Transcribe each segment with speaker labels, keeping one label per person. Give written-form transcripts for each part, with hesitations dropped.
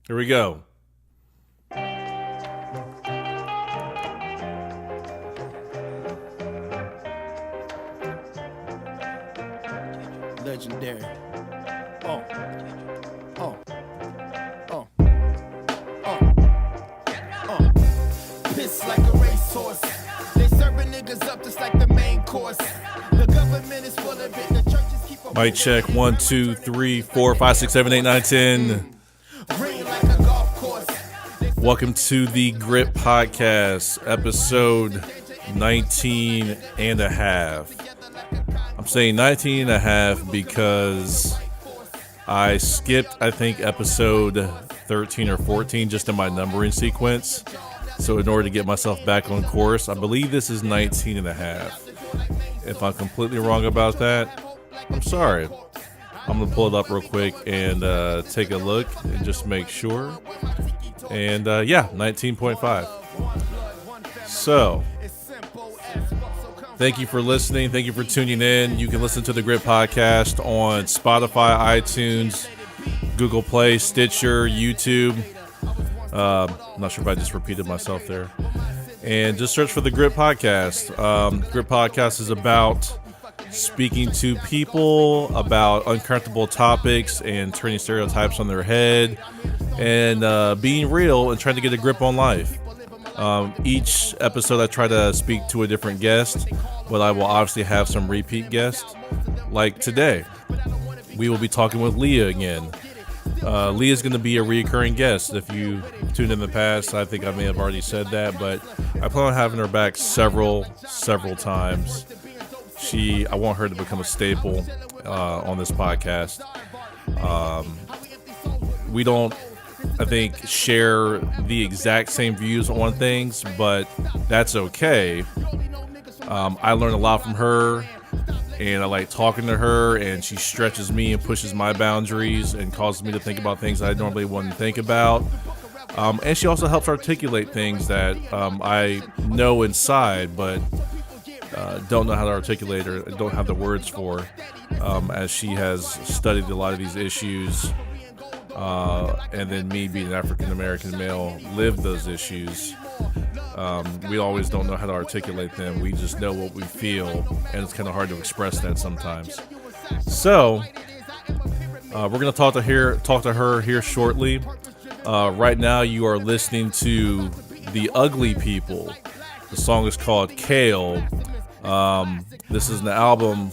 Speaker 1: Here we go.
Speaker 2: Legendary. Oh. Piss like a racehorse. They serving niggas up just like the main course. The government is full of it. The churches keep a
Speaker 1: Mic check 1, 2, 3, 4, 5, 6, 7, 8, 9, 10.
Speaker 2: green like a golf course.
Speaker 1: Welcome to the Grip Podcast, episode 19 and a half. I'm saying 19 and a half because I skipped, I think, episode 13 or 14 just in my numbering sequence. So in order to get myself back on course, I believe this is 19 and a half. If I'm completely wrong about that, I'm sorry. I'm going to pull it up real quick and take a look and just make sure. And yeah, 19.5. So, thank you for listening. Thank you for tuning in. You can listen to the Grip Podcast on Spotify, iTunes, Google Play, Stitcher, YouTube. I'm not sure if I just repeated myself there. And just search for the Grip Podcast. Grip Podcast is about speaking to people about uncomfortable topics and turning stereotypes on their head and being real and trying to get a grip on life. Each episode I try to speak to a different guest, but I will obviously have some repeat guests. Like today, we will be talking with Leah again. Leah is going to be a recurring guest. If you tuned in the past, I think I may have already said that, but I plan on having her back several times. I want her to become a staple on this podcast. We don't, I think, share the exact same views on things, but that's okay. I learn a lot from her, and I like talking to her, and she stretches me and pushes my boundaries and causes me to think about things I normally wouldn't think about. And she also helps articulate things that I know inside, but don't know how to articulate or don't have the words for, as she has studied a lot of these issues. And then me being an African-American male, lived those issues. We always don't know how to articulate them. We just know what we feel, and it's kind of hard to express that sometimes. So, we're going to talk to her here shortly. Right now, you are listening to The Ugly People. The song is called Kale. This is an album,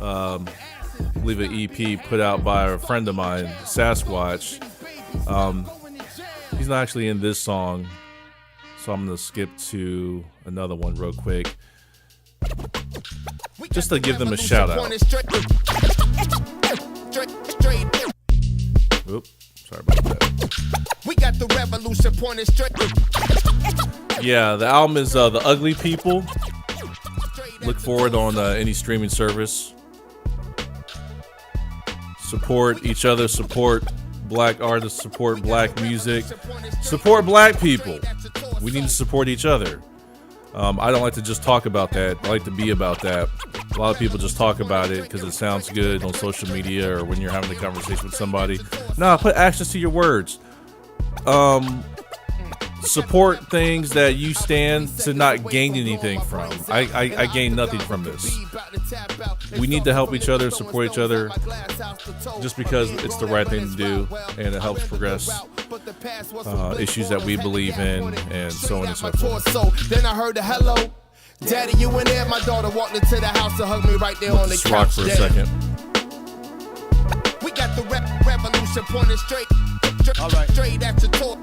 Speaker 1: I believe an EP put out by a friend of mine, Sasquatch. He's not actually in this song, so I'm going to skip to another one real quick, just to give them a shout out. Oops, sorry about that.
Speaker 2: We got the revolution pointed straight.
Speaker 1: Yeah, the album is The Ugly People. Look for it on any streaming service. Support each other, support black artists, support black music, support black people. We need to support each other. I don't like to just talk about that. I like to be about that. A lot of people just talk about it because it sounds good on social media or when you're having a conversation with somebody. No, put actions to your words. Support things that you stand to not gain anything from. I gain nothing from this. We need to help each other, support each other, just because it's the right thing to do, and it helps progress issues that we believe in, and so on and so forth.
Speaker 2: Then I heard a hello, Daddy, you in there? My daughter walked into the house and hugged me right there on the couch.
Speaker 1: Rock for a second.
Speaker 2: We got the revolution pointed straight. All right. Straight at your torso.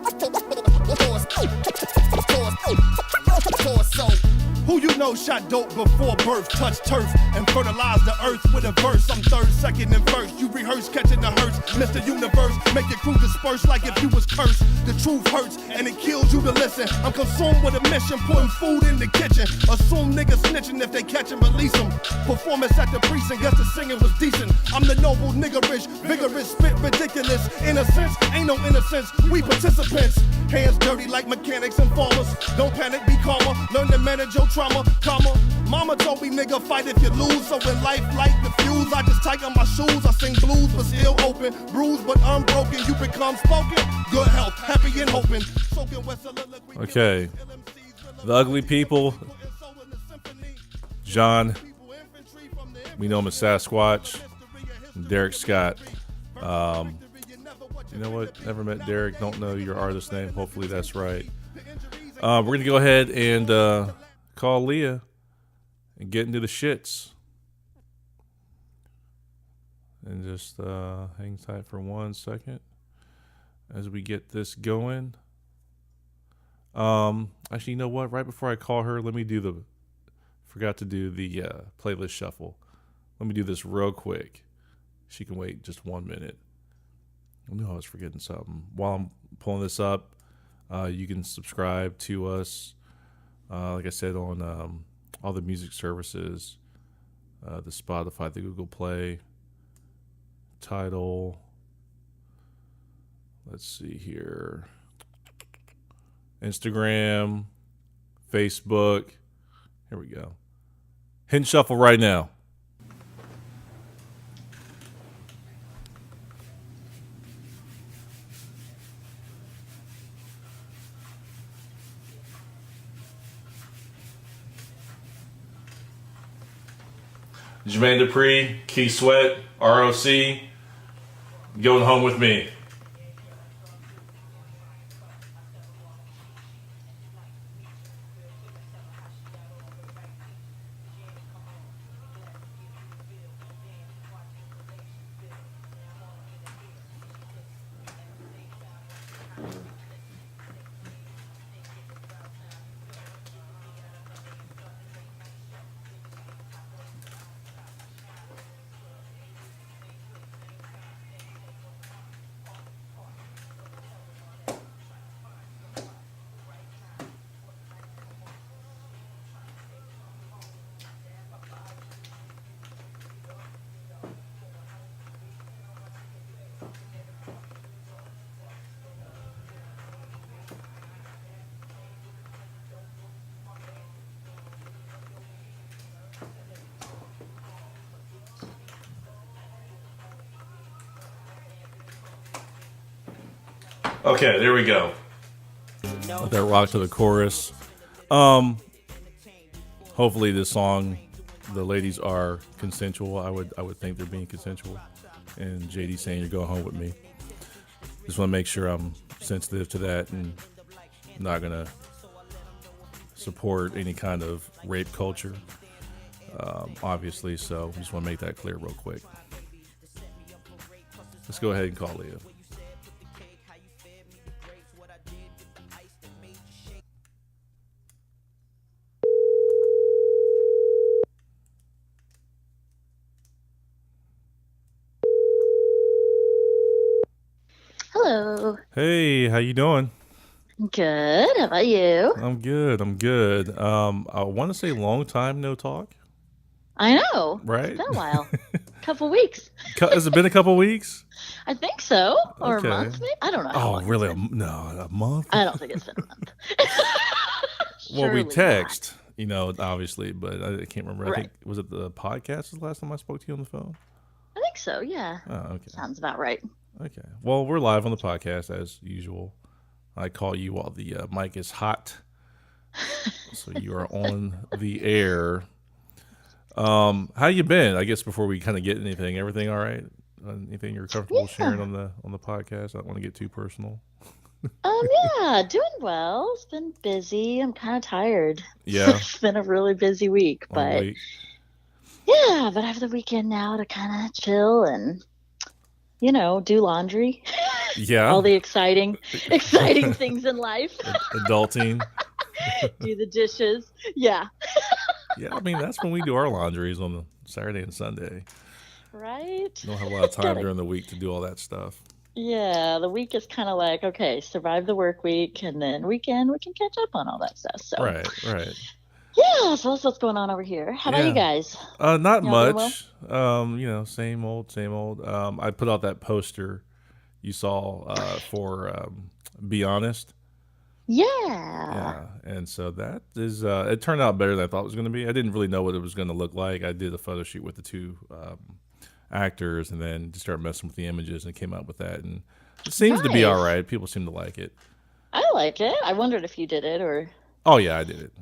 Speaker 3: Who you know shot dope before birth, touched turf, and fertilized the earth with a verse. I'm third, second, and first. You rehearse catching the hurts, Mr. Universe. Make your crew disperse like if you was cursed. The truth hurts, and it kills you to listen. I'm consumed with a mission, putting food in the kitchen. Assume niggas snitching if they catch and release them. Performance at the precinct, guess the singing was decent. I'm the noble nigga rich, vigorous, spit ridiculous. Innocence, ain't no innocence, we participants. Hands dirty like mechanics and farmers. Don't panic, be calmer, learn to manage your trauma, comma. Mama told me, nigga, fight if you lose. So in life, like the fuse, I just tighten my shoes. I sing blues, but still open. Bruised, but unbroken. You become spoken. Good health, praying, hoping.
Speaker 1: Okay. The Ugly People. John. We know him as Sasquatch. Derek Scott. You know what? Never met Derek. Don't know your artist name. Hopefully that's right. We're going to go ahead and call Leah and get into the shits. And just hang tight for 1 second as we get this going. Actually, you know what? Right before I call her, let me do forgot to do the playlist shuffle. Let me do this real quick. She can wait just 1 minute. I knew I was forgetting something. While I'm pulling this up, you can subscribe to us, like I said, on all the music services, the Spotify, the Google Play, Tidal. Let's see here. Instagram, Facebook. Here we go. Hit shuffle right now. Jermaine Dupri, Key Sweat, ROC, going home with me. Okay, there we go. Let that rock to the chorus. Hopefully this song, the ladies are consensual. I would think they're being consensual. And JD saying you're going home with me. Just want to make sure I'm sensitive to that and not gonna support any kind of rape culture. Obviously, so just want to make that clear real quick. Let's go ahead and call Leah.
Speaker 4: Hello.
Speaker 1: Hey, how you doing?
Speaker 4: Good. How about you?
Speaker 1: I'm good. I want to say long time no talk.
Speaker 4: I know.
Speaker 1: Right?
Speaker 4: It's been a while. Couple weeks.
Speaker 1: Has it been a couple weeks?
Speaker 4: I think so. Or
Speaker 1: Okay.
Speaker 4: a month, maybe? I don't know. how
Speaker 1: Oh,
Speaker 4: long
Speaker 1: really?
Speaker 4: it's been.
Speaker 1: A month?
Speaker 4: I don't think it's been a month.
Speaker 1: Well, we
Speaker 4: Surely
Speaker 1: text, obviously, but I can't remember. I
Speaker 4: Right.
Speaker 1: think, was it the podcast the last time I spoke to you on the phone?
Speaker 4: not. I think so, yeah.
Speaker 1: Oh, okay.
Speaker 4: Sounds about right.
Speaker 1: Okay. Well, we're live on the podcast as usual. I call you while the mic is hot. So you are on the air. How you been? I guess before we kind of get anything, everything all right? Anything you're comfortable sharing on the podcast? I don't want to get too personal.
Speaker 4: Yeah, doing well. It's been busy. I'm kind of tired.
Speaker 1: Yeah.
Speaker 4: It's been a really busy week,
Speaker 1: Long
Speaker 4: but
Speaker 1: week.
Speaker 4: yeah, but I have the weekend now to kind of chill and, do laundry.
Speaker 1: Yeah.
Speaker 4: All the exciting things in life.
Speaker 1: Adulting.
Speaker 4: Do the dishes. Yeah.
Speaker 1: Yeah, I mean, that's when we do our laundries on the Saturday and Sunday.
Speaker 4: Right?
Speaker 1: Don't have a lot of time during the week to do all that stuff.
Speaker 4: Yeah, the week is kind of like, okay, survive the work week, and then weekend we can catch up on all that stuff. So
Speaker 1: Right.
Speaker 4: yeah, so that's what's going on over here. How about you guys?
Speaker 1: Not
Speaker 4: Y'all doing
Speaker 1: much. Same old. I put out that poster you saw for Be Honest. Yeah, and so that is it turned out better than I thought it was going to be. I didn't really know what it was going to look like. I did a photo shoot with the two actors and then just started messing with the images and came out with that, and it seems to be all right. People seem to like it.
Speaker 4: I like it. I wondered if you did it or.
Speaker 1: Oh yeah, I did it.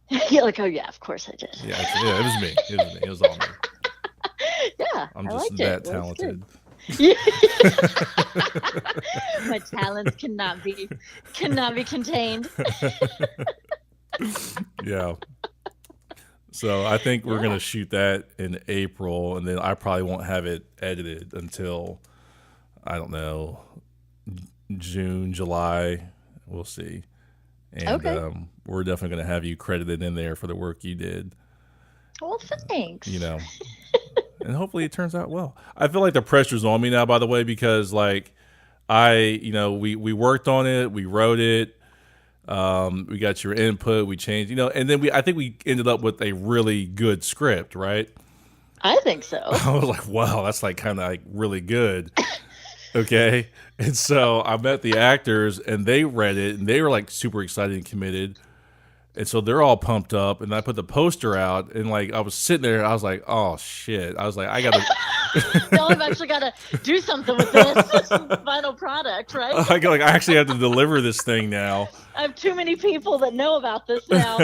Speaker 1: Yeah,
Speaker 4: You're like, oh yeah, of course I did.
Speaker 1: yeah, it was me. It was me. It was all me.
Speaker 4: Yeah,
Speaker 1: I'm
Speaker 4: I
Speaker 1: just
Speaker 4: liked
Speaker 1: that
Speaker 4: it. It was
Speaker 1: talented.
Speaker 4: good. My talents cannot be contained.
Speaker 1: Yeah. So I think we're gonna shoot that in April, and then I probably won't have it edited until, I don't know, June, July. We'll see. And
Speaker 4: Okay.
Speaker 1: we're definitely gonna have you credited in there for the work you did.
Speaker 4: Well, thanks.
Speaker 1: You know, and hopefully it turns out well. I feel like the pressure's on me now, by the way, because like we worked on it, we wrote it. We got your input, we changed, and then I think we ended up with a really good script, right?
Speaker 4: I think so.
Speaker 1: I was like, wow, that's like kind of like really good. Okay. And so I met the actors and they read it and they were like super excited and committed. And so they're all pumped up and I put the poster out and like I was sitting there, I was like, oh shit. I was like, I gotta
Speaker 4: Y'all have actually got to do something with this final product, right?
Speaker 1: I actually have to deliver this thing now.
Speaker 4: I have too many people that know about this now.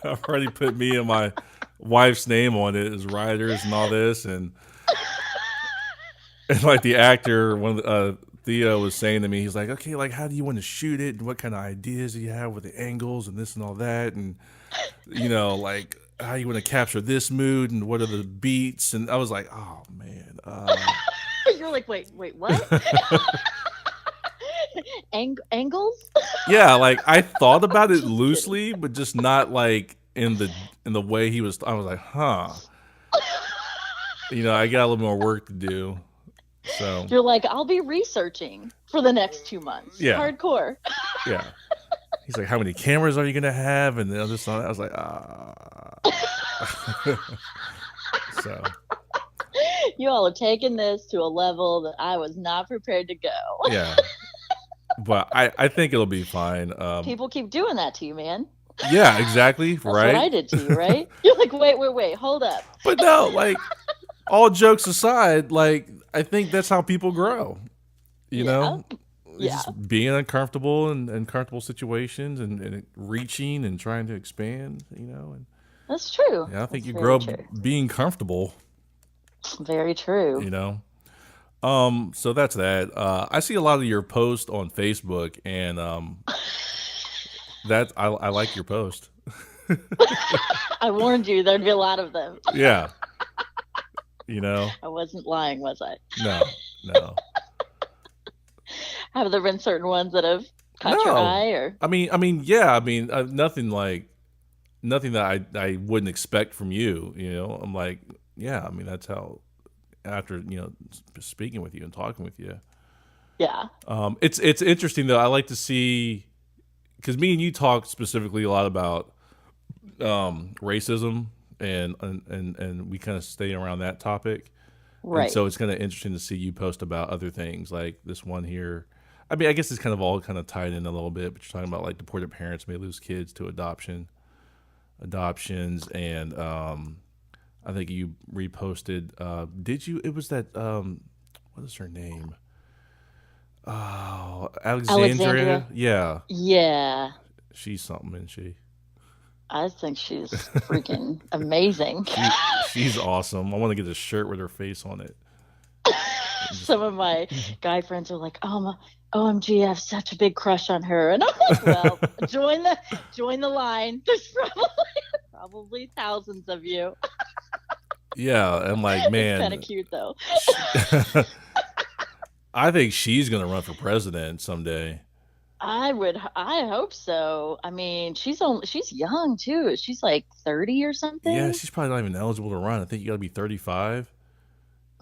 Speaker 1: I've already put me and my wife's name on it as writers and all this, and like the actor, Theo was saying to me, he's like, okay, like how do you want to shoot it, and what kind of ideas do you have with the angles and this and all that, and like how you want to capture this mood and what are the beats, and I was like, oh man,
Speaker 4: You're like, wait, what? Angles?
Speaker 1: yeah, like I thought about it loosely, but just not like in the way he was. I was like, huh. I got a little more work to do. So
Speaker 4: You're like, I'll be researching for the next 2 months.
Speaker 1: Yeah.
Speaker 4: Hardcore.
Speaker 1: yeah, he's like, how many cameras are you gonna have? And then this, I was like, So
Speaker 4: You all have taken this to a level that I was not prepared to go.
Speaker 1: yeah, but I think it'll be fine.
Speaker 4: People keep doing that to you, man.
Speaker 1: Yeah, exactly.
Speaker 4: That's
Speaker 1: right.
Speaker 4: what I did to you, right? You're like, wait, hold up.
Speaker 1: But no, like all jokes aside, like I think that's how people grow. You know,
Speaker 4: Yeah.
Speaker 1: just being uncomfortable and uncomfortable situations and reaching and trying to expand. And
Speaker 4: That's true.
Speaker 1: I think
Speaker 4: That's
Speaker 1: you
Speaker 4: very
Speaker 1: grow up
Speaker 4: true.
Speaker 1: being comfortable.
Speaker 4: Very true.
Speaker 1: So that's that. I see a lot of your posts on Facebook, and that I like your post.
Speaker 4: I warned you there'd be a lot of them.
Speaker 1: Yeah.
Speaker 4: I wasn't lying, was I?
Speaker 1: No.
Speaker 4: Have there been certain ones that have caught your eye, or?
Speaker 1: I mean, yeah. Nothing that I wouldn't expect from you. I'm like, yeah. That's how. After speaking with you and talking with you.
Speaker 4: Yeah.
Speaker 1: It's interesting though. I like to see, because me and you talk specifically a lot about racism and we kind of stay around that topic.
Speaker 4: Right.
Speaker 1: And so it's kind of interesting to see you post about other things like this one here. I guess it's kind of all kind of tied in a little bit, but you're talking about like deported parents may lose kids to adoptions, and I think you reposted. Did you? It was that. What is her name? Oh, Alexandria. Yeah.
Speaker 4: Yeah.
Speaker 1: She's something, isn't she?
Speaker 4: I think she's freaking amazing.
Speaker 1: She's awesome. I want to get a shirt with her face on it.
Speaker 4: Some of my guy friends are like, OMG, I have such a big crush on her. And I'm like, well, join the line. There's probably thousands of you.
Speaker 1: Yeah, I'm like, man.
Speaker 4: It's kind of cute though.
Speaker 1: I think she's gonna run for president someday.
Speaker 4: I hope so. She's young too. She's like 30 or something.
Speaker 1: Yeah, she's probably not even eligible to run. I think you gotta be 35.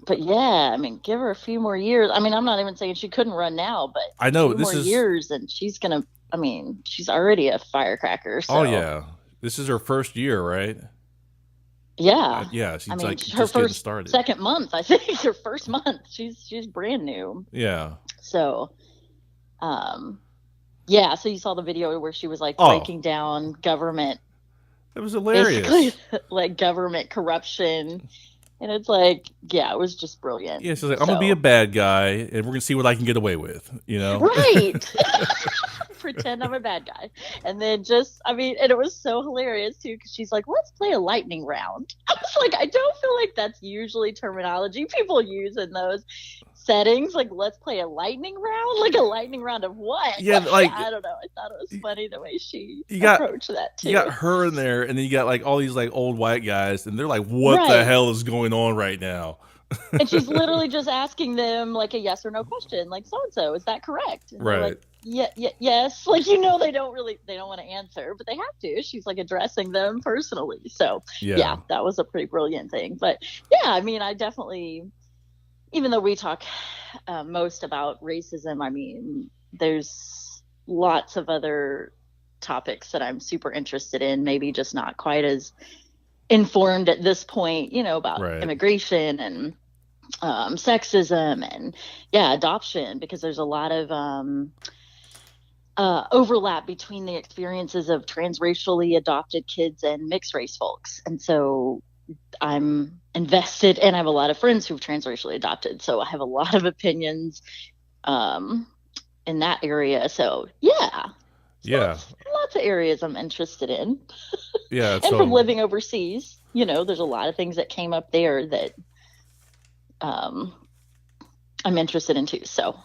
Speaker 4: But yeah, give her a few more years. I'm not even saying she couldn't run now, but
Speaker 1: I know
Speaker 4: a few more years and she's gonna. She's already a firecracker. So.
Speaker 1: Oh yeah, this is her first year, right?
Speaker 4: Yeah.
Speaker 1: Yeah, she's like
Speaker 4: her
Speaker 1: just getting
Speaker 4: first,
Speaker 1: started.
Speaker 4: second month, I think. Her first month. She's brand new.
Speaker 1: Yeah.
Speaker 4: So, yeah. So you saw the video where she was like breaking down government.
Speaker 1: It was hilarious.
Speaker 4: Basically, like government corruption And it's like, yeah, it was just brilliant.
Speaker 1: Yeah, she's like, I'm gonna be a bad guy, and we're gonna see what I can get away with, you know?
Speaker 4: Right. Pretend I'm a bad guy. And then and it was so hilarious too, because she's like, let's play a lightning round. I was like, I don't feel like that's usually terminology people use in those settings. Like, let's play a lightning round? Like, a lightning round of what?
Speaker 1: Yeah, like,
Speaker 4: I don't know. I thought it was funny the way she
Speaker 1: got,
Speaker 4: approached that too.
Speaker 1: You got her in there, and then you got like all these like old white guys, and they're like, what the hell is going on right now?
Speaker 4: And she's literally just asking them like a yes or no question, like, so-and-so, is that correct? And
Speaker 1: right.
Speaker 4: Like, yes. Like, they don't want to answer, but they have to. She's like addressing them personally. So yeah, that was a pretty brilliant thing. But yeah, I mean, I definitely, even though we talk most about racism, I mean, there's lots of other topics that I'm super interested in, maybe just not quite as informed at this point, about immigration and sexism and adoption, because there's a lot of overlap between the experiences of transracially adopted kids and mixed race folks. And so I'm invested, and I have a lot of friends who've transracially adopted, so I have a lot of opinions in that area. So lots of areas I'm interested in.
Speaker 1: Yeah.
Speaker 4: And from living overseas, there's a lot of things that came up there that I'm interested in too. So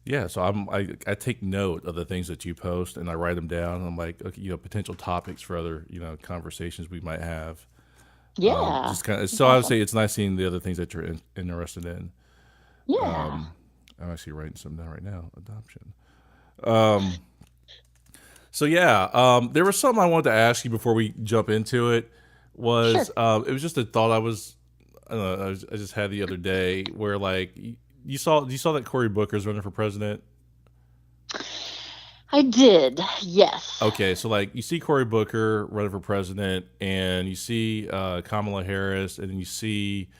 Speaker 1: yeah, so I take note of the things that you post, and I write them down. And I'm like, okay, potential topics for other conversations we might have.
Speaker 4: Yeah.
Speaker 1: Just kind of, so I would say it's nice seeing the other things that you're interested in.
Speaker 4: Yeah.
Speaker 1: I'm actually writing some down right now. Adoption. So yeah, there was something I wanted to ask you before we jump into it. It was just a thought I just had the other day, where like you saw that Cory Booker's running for president.
Speaker 4: I did, yes.
Speaker 1: Okay, so like you see Cory Booker running for president, and you see Kamala Harris, and you see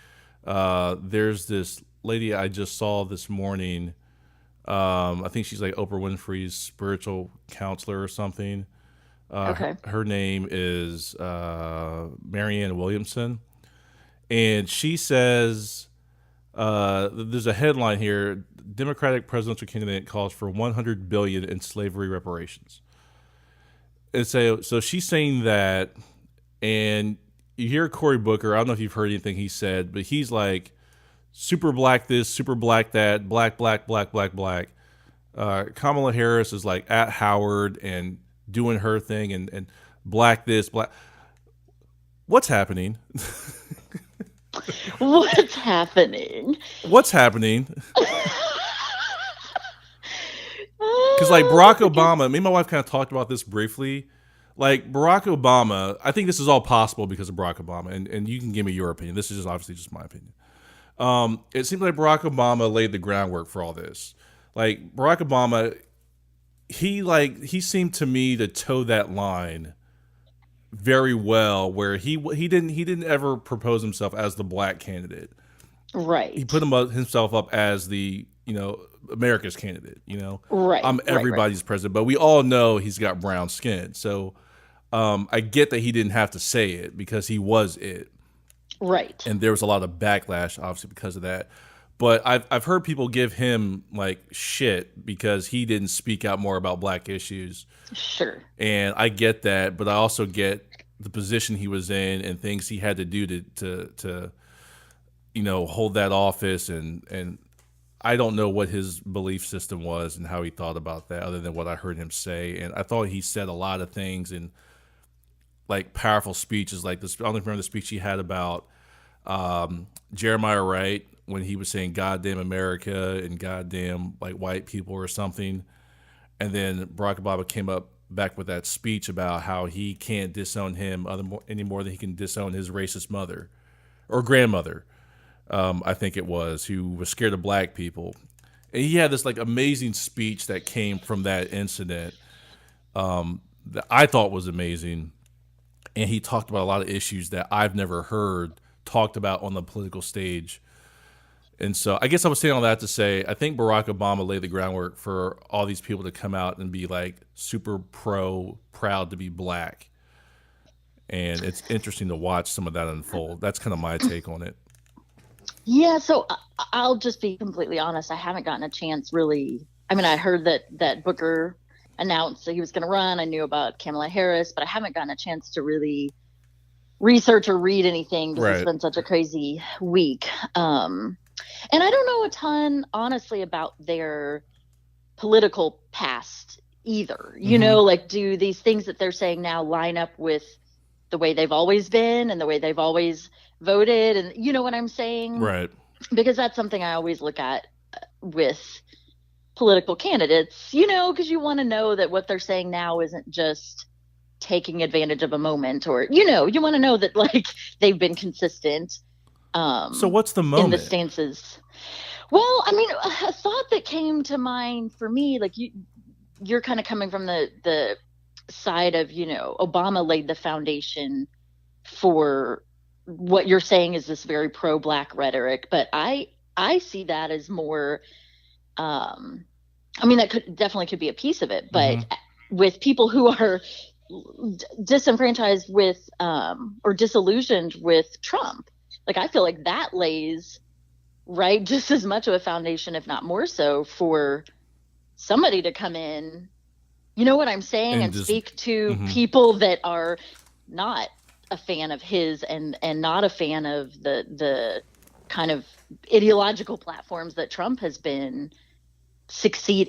Speaker 1: there's this lady I just saw this morning. I think she's like Oprah Winfrey's spiritual counselor or something.
Speaker 4: Okay.
Speaker 1: Her name is Marianne Williamson, and she says there's a headline here: Democratic presidential candidate calls for $100 billion in slavery reparations. And so she's saying that, and you hear Cory Booker. I don't know if you've heard anything he said, but he's like, super black this, super black that, black, black, black, black, black. Kamala Harris is like at Howard and doing her thing, and black this, black. What's happening?
Speaker 4: What's happening?
Speaker 1: What's happening? Because like Barack Obama, me and my wife kind of talked about this briefly. Like Barack Obama, I think this is all possible because of Barack Obama, and you can give me your opinion. This is just obviously just my opinion. It seems like Barack Obama laid the groundwork for all this. Like Barack Obama, he seemed to me to toe that line very well, where he didn't ever propose himself as the black candidate.
Speaker 4: Right.
Speaker 1: He put himself up as the America's candidate.
Speaker 4: Right.
Speaker 1: I'm everybody's president, but we all know he's got brown skin. So I get that he didn't have to say it because he was it.
Speaker 4: Right.
Speaker 1: And there was a lot of backlash, obviously, because of that. But I've heard people give him like shit because he didn't speak out more about black issues.
Speaker 4: Sure.
Speaker 1: And I get that, but I also get the position he was in and things he had to do to hold that office, and I don't know what his belief system was and how he thought about that, other than what I heard him say. And I thought he said a lot of things in like powerful speeches, like this. I don't remember the speech he had about Jeremiah Wright, when he was saying "goddamn America" and "goddamn like white people" or something. And then Barack Obama came back with that speech about how he can't disown him any more than he can disown his racist mother or grandmother. I think it was, who was scared of black people. And he had this like amazing speech that came from that incident that I thought was amazing. And he talked about a lot of issues that I've never heard talked about on the political stage. And so I guess I was saying all that to say, I think Barack Obama laid the groundwork for all these people to come out and be like super proud to be black. and it's interesting to watch some of that unfold. That's kind of my take on it.
Speaker 4: Yeah, so I'll just be completely honest. I haven't gotten a chance really. I mean, I heard that Booker announced that he was going to run. I knew about Kamala Harris, but I haven't gotten a chance to really research or read anything because it's been such a crazy week. And I don't know a ton, honestly, about their political past either. You know, like, do these things that they're saying now line up with the way they've always been and the way they've always voted? And you know what I'm saying?
Speaker 1: Right.
Speaker 4: Because that's something I always look at with political candidates, you know, because you want to know that what they're saying now isn't just taking advantage of a moment, or, you know, you want to know that, like, they've been consistent.
Speaker 1: So what's the moment?
Speaker 4: In the stances. Well, I mean, a thought that came to mind for me, like, you're kind of coming from the side of, you know, Obama laid the foundation for what you're saying is this very pro-Black rhetoric, but I see that as more, I mean, that definitely could be a piece of it, but with people who are disenfranchised with, or disillusioned with Trump, like, I feel like that lays, right, just as much of a foundation, if not more so, for somebody to come in, you know what I'm saying, and
Speaker 1: just
Speaker 4: speak to people that are not a fan of his and not a fan of the kind of ideological platforms that Trump has been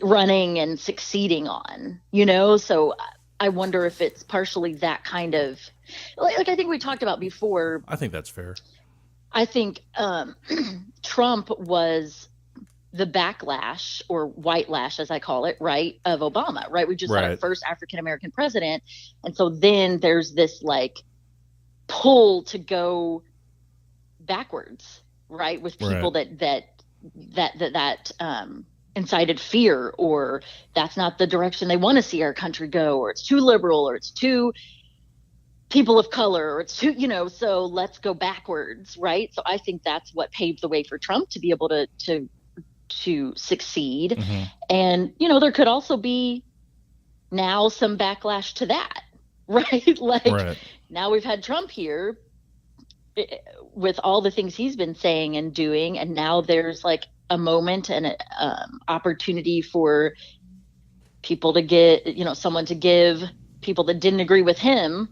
Speaker 4: running and succeeding on, you know? So I wonder if it's partially that kind of, like I think we talked about before.
Speaker 1: I think that's fair.
Speaker 4: I think Trump was the backlash, or white lash, as I call it, right, of Obama, right? We just had our first African-American president. And so then there's this, like, pull to go backwards, right, with people that incited fear, or that's not the direction they want to see our country go, or it's too liberal, or it's too people of color, or it's too, you know, so let's go backwards, right? So I think that's what paved the way for Trump to be able to succeed. And, you know, there could also be now some backlash to that, right? Like, now we've had Trump here with all the things he's been saying and doing, and now there's, like, a moment and an opportunity for people to get, you know, someone to give people that didn't agree with him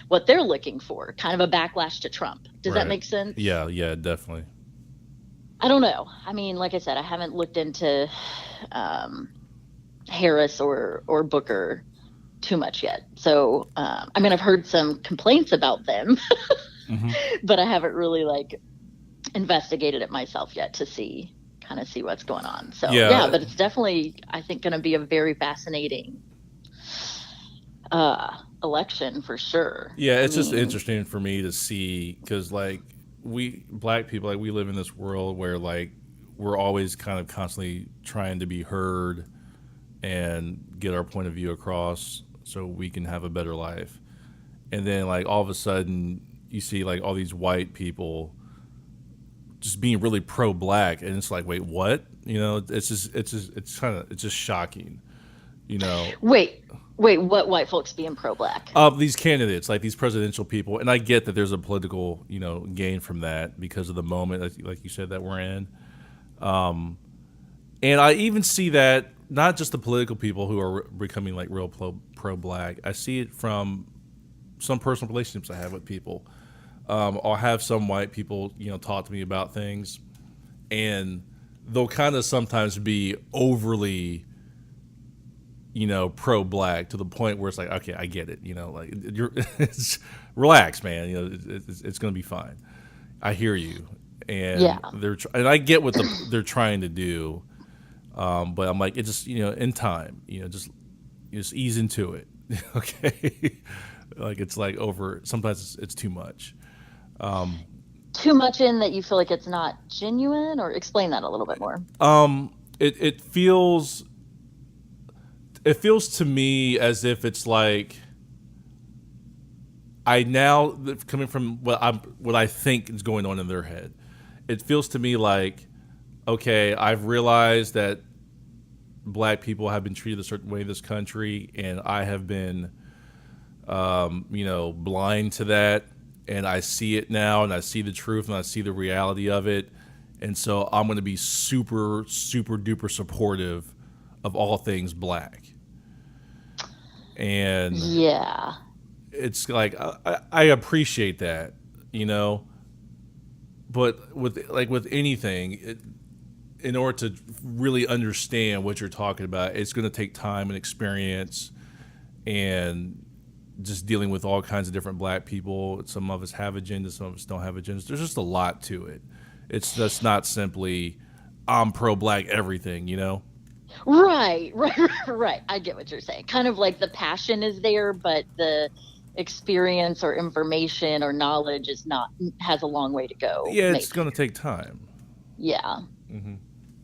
Speaker 4: what they're looking for, kind of a backlash to Trump. Does that make sense?
Speaker 1: Yeah, definitely.
Speaker 4: I don't know. I mean, like I said, I haven't looked into Harris or Booker too much yet. So, I mean, I've heard some complaints about them, but I haven't really, like, investigated it myself yet to see what's going on. So, yeah, but it's definitely, I think, going to be a very fascinating election for sure.
Speaker 1: Yeah, it's just interesting for me to see, because, like, we Black people, like, we live in this world where, like, we're always kind of constantly trying to be heard and get our point of view across so we can have a better life. And then, like, all of a sudden you see, like, all these white people just being really pro-Black, and it's like, wait, what? You know, it's just shocking, you know. Wait,
Speaker 4: what white folks being pro-Black?
Speaker 1: These candidates, like these presidential people, and I get that there's a political, you know, gain from that because of the moment, like you said, that we're in. And I even see that not just the political people who are becoming, like, real pro-Black. I see it from some personal relationships I have with people. I'll have some white people, you know, talk to me about things, and they'll kind of sometimes be overly, you know, pro-Black to the point where it's like, okay, I get it, you know, like, relax, man, you know, it's going to be fine. I hear you, and and I get what they're trying to do, but I'm like, it's just, you know, in time, you know, just ease into it, okay? Like, it's like sometimes it's too much.
Speaker 4: Too much in that you feel like it's not genuine, or explain that a little bit more.
Speaker 1: It feels to me as if it's like, I now, coming from what I think is going on in their head, it feels to me like, okay, I've realized that Black people have been treated a certain way in this country, and I have been blind to that, and I see it now, and I see the truth, and I see the reality of it, and so I'm going to be super, super duper supportive of all things black. And
Speaker 4: yeah,
Speaker 1: it's like I appreciate that, but with anything, in order to really understand what you're talking about, it's going to take time and experience, and just dealing with all kinds of different black people. Some of us have agendas, some of us don't have agendas. There's just a lot to it. It's just not simply I'm pro-black everything,
Speaker 4: right. I get what you're saying. Kind of like the passion is there, but the experience or information or knowledge has a long way to go.
Speaker 1: Yeah, it's going to take time.
Speaker 4: Yeah.
Speaker 1: Mm-hmm.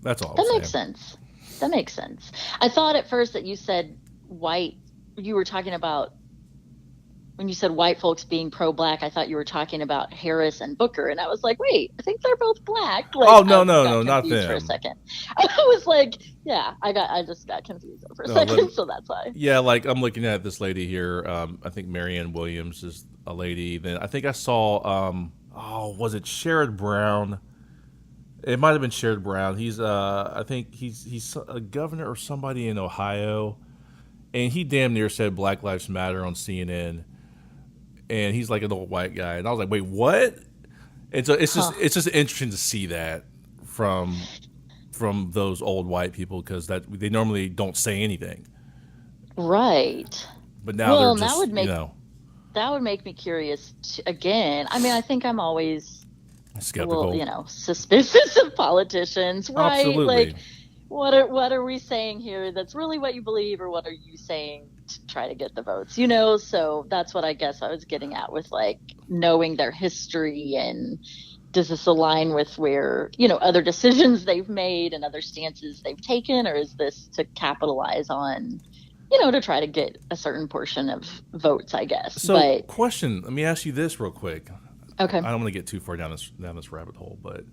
Speaker 1: That's all.
Speaker 4: That makes sense. That makes sense. I thought at first that you said white. You were talking about, when you said white folks being pro-black, I thought you were talking about Harris and Booker, and I was like, wait, I think they're both black. Like,
Speaker 1: oh no, not them.
Speaker 4: For a second, I was like, yeah, I just got confused for a second, so that's why.
Speaker 1: Yeah, like I'm looking at this lady here. I think Marianne Williams is a lady. Then I think I saw, was it Sherrod Brown? It might have been Sherrod Brown. He's I think he's a governor or somebody in Ohio, and he damn near said Black Lives Matter on CNN. And he's like an old white guy, and I was like, "Wait, what?" And so it's just interesting to see that from those old white people, because they normally don't say anything,
Speaker 4: right?
Speaker 1: But now they're just,
Speaker 4: that would make me curious again. I mean, I think I'm always
Speaker 1: skeptical,
Speaker 4: suspicious of politicians, right?
Speaker 1: Absolutely.
Speaker 4: Like, what are we saying here? That's really what you believe, or what are you saying to try to get the votes? So that's what I guess I was getting at with, like, knowing their history, and does this align with where other decisions they've made and other stances they've taken, or is this to capitalize on to try to get a certain portion of votes, I guess.
Speaker 1: So, question, let me ask you this real quick.
Speaker 4: Okay.
Speaker 1: I don't want to get too far down this rabbit hole, but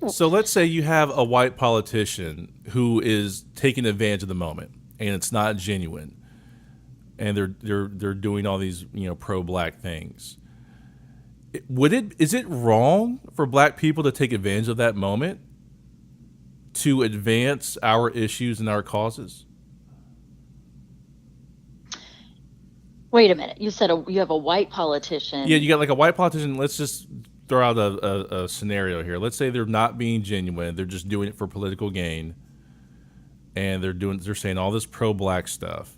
Speaker 1: so let's say you have a white politician who is taking advantage of the moment, and it's not genuine, and they're doing all these pro-black things. Is it wrong for black people to take advantage of that moment to advance our issues and our causes?
Speaker 4: Wait a minute. You said you have a white politician.
Speaker 1: Yeah, you got like a white politician. Let's just throw out a scenario here. Let's say they're not being genuine. They're just doing it for political gain, and they're saying all this pro-black stuff,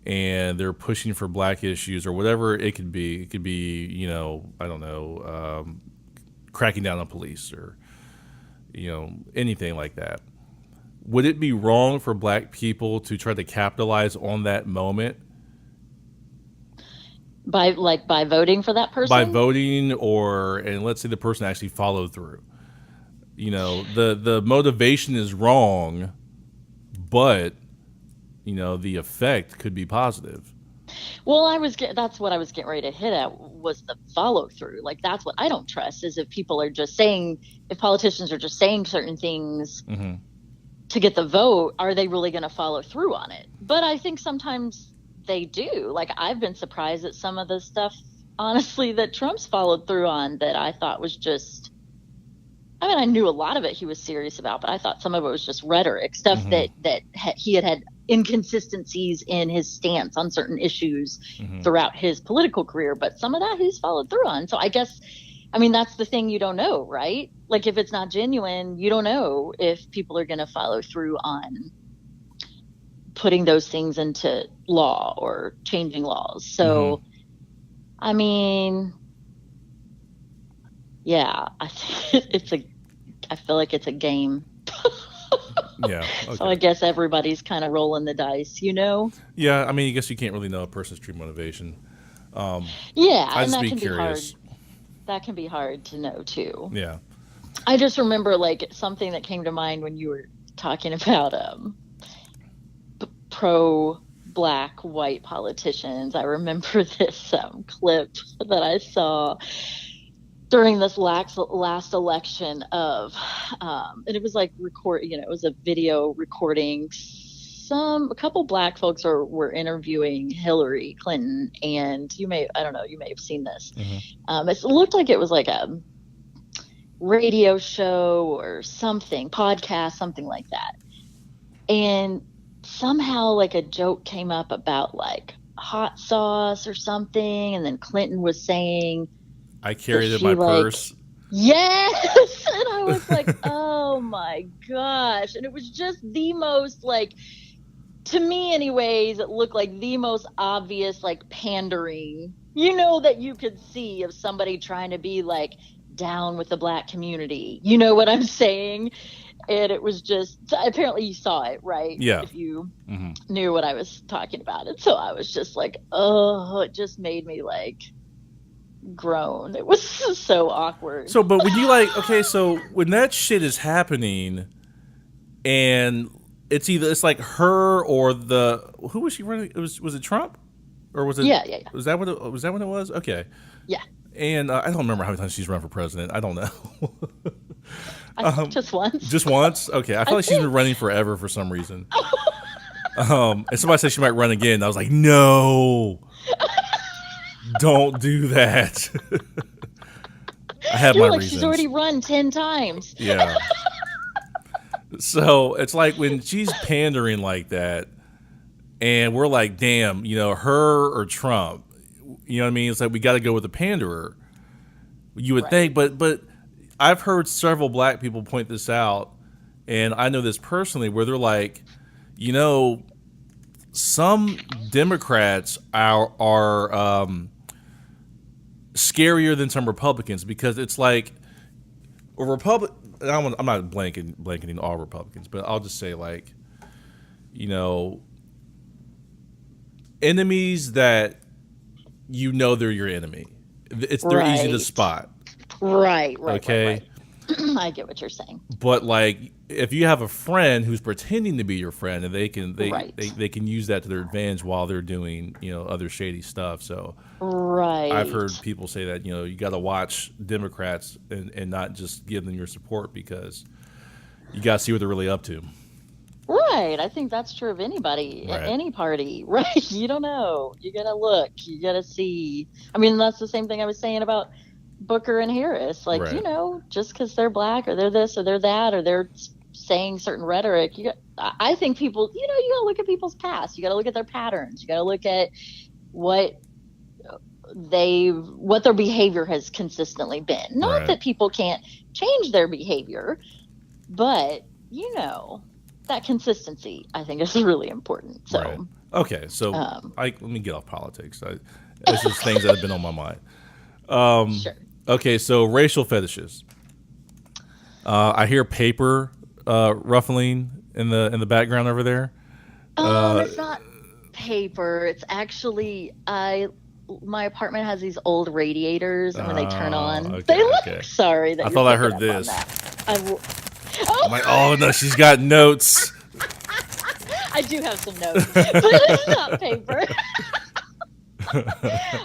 Speaker 1: and they're pushing for black issues or whatever it could be. It could be, I don't know, cracking down on police, or anything like that. Would it be wrong for black people to try to capitalize on that moment?
Speaker 4: By voting for that person?
Speaker 1: By voting, and let's say the person actually followed through. The motivation is wrong, but the effect could be positive.
Speaker 4: Well, that's what I was getting ready to hit at, was the follow through. Like, that's what I don't trust, is if politicians are just saying certain things
Speaker 1: mm-hmm.
Speaker 4: to get the vote, are they really going to follow through on it? But I think sometimes they do. Like, I've been surprised at some of the stuff, honestly, that Trump's followed through on, that I thought was just, I knew a lot of it he was serious about, but I thought some of it was just rhetoric, stuff mm-hmm. that he had inconsistencies in his stance on certain issues mm-hmm. throughout his political career, but some of that he's followed through on. So I guess, that's the thing, you don't know, right? Like, if it's not genuine, you don't know if people are going to follow through on putting those things into law or changing laws. So, mm-hmm. Yeah, I feel like it's a game.
Speaker 1: Yeah. Okay.
Speaker 4: So I guess everybody's kind of rolling the dice,
Speaker 1: Yeah, I guess you can't really know a person's true motivation.
Speaker 4: Yeah,
Speaker 1: I'd
Speaker 4: and that
Speaker 1: be
Speaker 4: can
Speaker 1: curious.
Speaker 4: be hard. That can be hard to know too.
Speaker 1: Yeah.
Speaker 4: I just remember, like, something that came to mind when you were talking about pro-black white politicians. I remember this clip that I saw during this last election of, and it was like it was a video recording a couple black folks were interviewing Hillary Clinton, and you may have seen this. It looked like it was like a radio show or something, podcast, something like that. And somehow like a joke came up about like hot sauce or something, and then Clinton was saying,
Speaker 1: I carried it in my purse.
Speaker 4: Yes. And I was like, oh my gosh. And it was just the most, like, to me anyways, it looked like the most obvious, like, pandering, that you could see of somebody trying to be like down with the black community. You know what I'm saying? And it was just, apparently you saw it, right?
Speaker 1: Yeah.
Speaker 4: If you knew what I was talking about. And so I was just like, oh, it just made me like groan. It was so awkward.
Speaker 1: So, but when you like, so when that shit is happening, and it's like her or who was she running? Was it Trump, or was it?
Speaker 4: Yeah.
Speaker 1: Was that what it was? Okay.
Speaker 4: Yeah.
Speaker 1: And I don't remember how many times she's run for president. I don't know.
Speaker 4: I think just once.
Speaker 1: Just once? Okay. I feel like she's been running forever for some reason. And somebody said she might run again. I was like, no. Don't do that. I have my reasons.
Speaker 4: She's already run 10 times.
Speaker 1: Yeah. So it's like when she's pandering like that, and we're like, damn, her or Trump. You know what I mean? It's like we got to go with the panderer. You would think, but I've heard several black people point this out, and I know this personally, where they're like, some Democrats are scarier than some Republicans, because it's like a I'm not blanketing all Republicans, but I'll just say like, enemies that they're your enemy. They're easy to spot.
Speaker 4: Right.
Speaker 1: Okay.
Speaker 4: Right. I get what you're saying.
Speaker 1: But like, if you have a friend who's pretending to be your friend, and they can use that to their advantage while they're doing other shady stuff. So I've heard people say that you got to watch Democrats and not just give them your support, because you got to see what they're really up to.
Speaker 4: Right. I think that's true of anybody, any party, right? You don't know. You got to look. You got to see. I mean, that's the same thing I was saying about Booker and Harris. Like, just because they're black or they're this or they're that or they're saying certain rhetoric, I think people, you got to look at people's past. You got to look at their patterns. You got to look at what their behavior has consistently been. Not that people can't change their behavior, but, that consistency, I think, is really important. So,
Speaker 1: okay, so let me get off politics. It's just things that have been on my mind.
Speaker 4: Sure.
Speaker 1: Okay, so racial fetishes. I hear paper ruffling in the background over there.
Speaker 4: It's not paper. It's actually my apartment has these old radiators, and when they turn on, they look. Sorry,
Speaker 1: I thought I heard this.
Speaker 4: I'm
Speaker 1: like, oh no, she's got notes.
Speaker 4: I do have some notes, but it's not paper.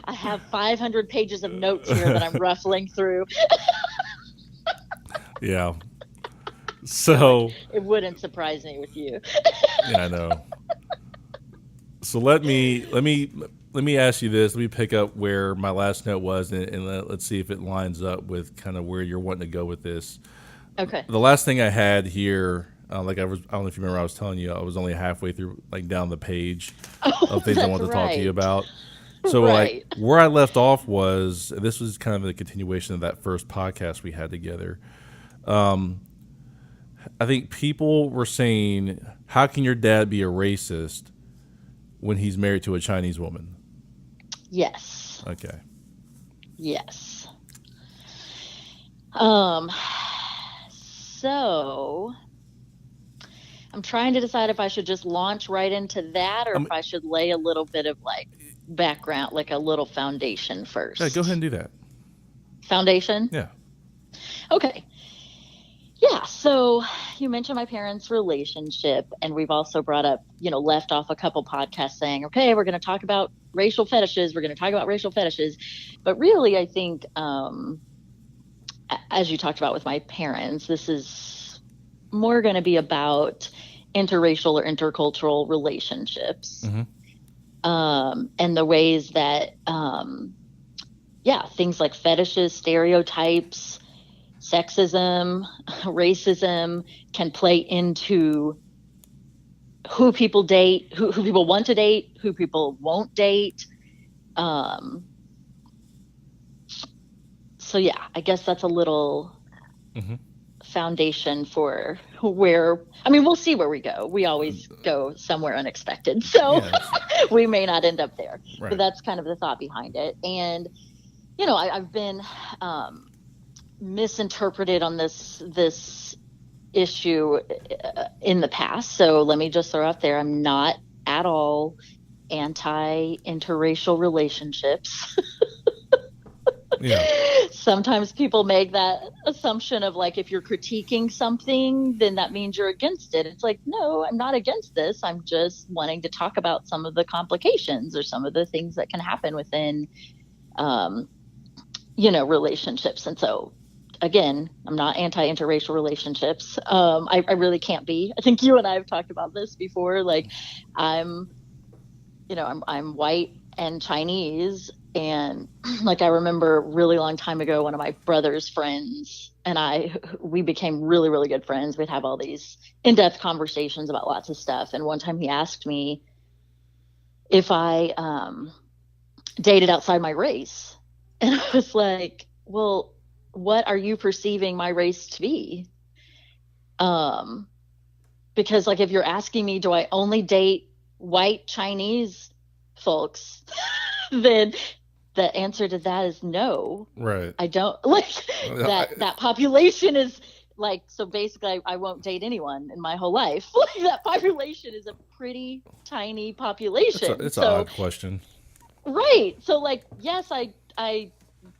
Speaker 4: I have 500 pages of notes here that I'm ruffling through.
Speaker 1: Yeah. So
Speaker 4: it wouldn't surprise me with you.
Speaker 1: Yeah, I know. So let me ask you this. Let me pick up where my last note was, and let's see if it lines up with kind of where you're wanting to go with this.
Speaker 4: Okay.
Speaker 1: The last thing I had here, I don't know if you remember, I was telling you I was only halfway through, like down the page of things I wanted to talk to you about. So like where I left off was, this was kind of a continuation of that first podcast we had together. I think people were saying, how can your dad be a racist when he's married to a Chinese woman?
Speaker 4: Yes.
Speaker 1: Okay.
Speaker 4: Yes. So I'm trying to decide if I should just launch right into that, or if I should lay a little bit of like background, like a little foundation first.
Speaker 1: Yeah, go ahead and do that.
Speaker 4: Foundation?
Speaker 1: Yeah.
Speaker 4: Okay. Yeah, so you mentioned my parents' relationship, and we've also brought up, left off a couple podcasts saying, okay, we're going to talk about racial fetishes. We're going to talk about racial fetishes. But really, I think, as you talked about with my parents, this is more going to be about interracial or intercultural relationships.
Speaker 1: Mm-hmm.
Speaker 4: And the ways that, things like fetishes, stereotypes, sexism, racism can play into who people date, who people want to date, who people won't date. So yeah, I guess that's a little foundation for where, I mean, we'll see where we go. We always go somewhere unexpected. So we may not end up there, but that's kind of the thought behind it. And, you know, I've been misinterpreted on this issue in the past. So let me just throw out there, I'm not at all anti-interracial relationships.
Speaker 1: Yeah.
Speaker 4: Sometimes people make that assumption of like, if you're critiquing something, then that means you're against it. It's like, no, I'm not against this. I'm just wanting to talk about some of the complications or some of the things that can happen within, relationships. And so, again, I'm not anti-interracial relationships. I really can't be. I think you and I have talked about this before. Like, I'm white and Chinese. And like, I remember a really long time ago, one of my brother's friends and we became really, really good friends. We'd have all these in-depth conversations about lots of stuff. And one time he asked me if I dated outside my race. And I was like, well, what are you perceiving my race to be? Because like, if you're asking me, do I only date white Chinese folks, then the answer to that is no.
Speaker 1: Right.
Speaker 4: I don't like that population is like, so basically I won't date anyone in my whole life. Like, that population is a pretty tiny population.
Speaker 1: It's an odd question.
Speaker 4: Right. So like, yes, I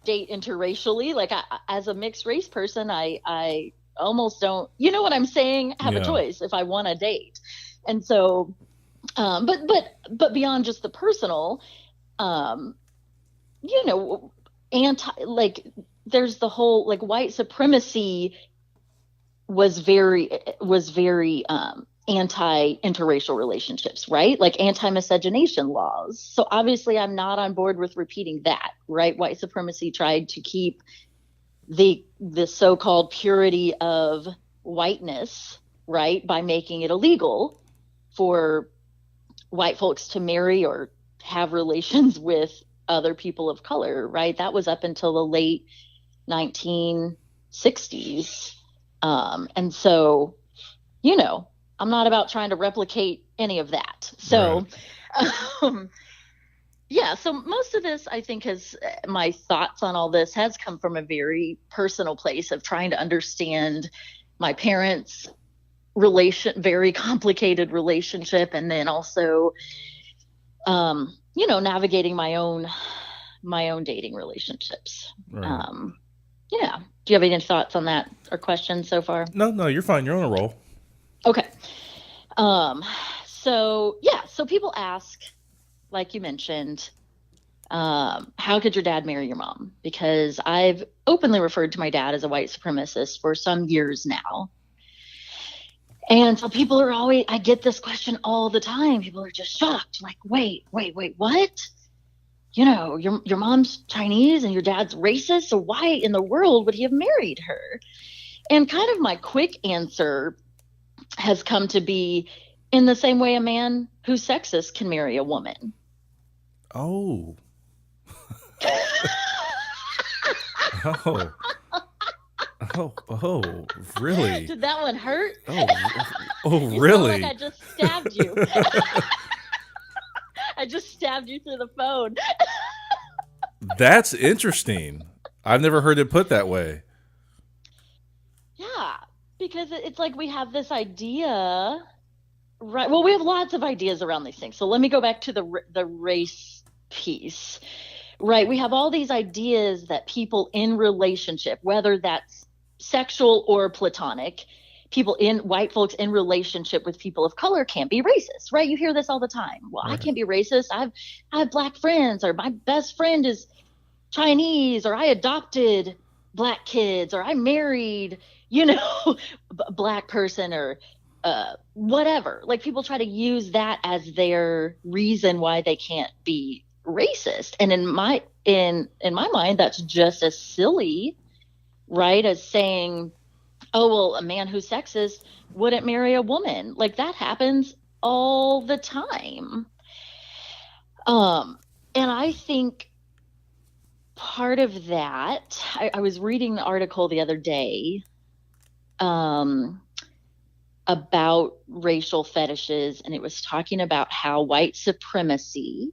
Speaker 4: date interracially. Like, as a mixed race person, I almost don't, you know what I'm saying? Have a choice if I want to date. And so, but beyond just the personal, there's the whole, like, white supremacy was very anti-interracial relationships, right? Like anti-miscegenation laws. So obviously I'm not on board with repeating that, right? White supremacy tried to keep the so-called purity of whiteness, right, by making it illegal for white folks to marry or have relations with other people of color, right? That was up until the late 1960s. And so, I'm not about trying to replicate any of that. So, so most of this, I think, my thoughts on all this has come from a very personal place of trying to understand my parents' very complicated relationship. And then also, navigating my own dating relationships.
Speaker 1: Right.
Speaker 4: Do you have any thoughts on that or questions so far?
Speaker 1: No, you're fine. You're on a roll.
Speaker 4: Okay. So people ask, like you mentioned, how could your dad marry your mom? Because I've openly referred to my dad as a white supremacist for some years now. And so people are I get this question all the time. People are just shocked. Like, wait, what? Your mom's Chinese and your dad's racist. So why in the world would he have married her? And kind of my quick answer has come to be, in the same way a man who's sexist can marry a woman.
Speaker 1: Oh. Oh, really?
Speaker 4: Did that one hurt?
Speaker 1: Oh, really?
Speaker 4: You feel like I just stabbed you. I just stabbed you through the phone.
Speaker 1: That's interesting. I've never heard it put that way.
Speaker 4: Yeah, because it's like we have this idea, right? Well, we have lots of ideas around these things. So let me go back to the race piece, right? We have all these ideas that people in relationship, whether that's sexual or platonic, white folks in relationship with people of color can't be racist, right? You hear this all the time. Well, right. I can't be racist. I have black friends, or my best friend is Chinese, or I adopted black kids, or I married, black person, or whatever. Like, people try to use that as their reason why they can't be racist. And in my mind, that's just as silly, right, as saying, oh, well, a man who's sexist wouldn't marry a woman. Like, that happens all the time. And I think part of that, I was reading an article the other day about racial fetishes, and it was talking about how white supremacy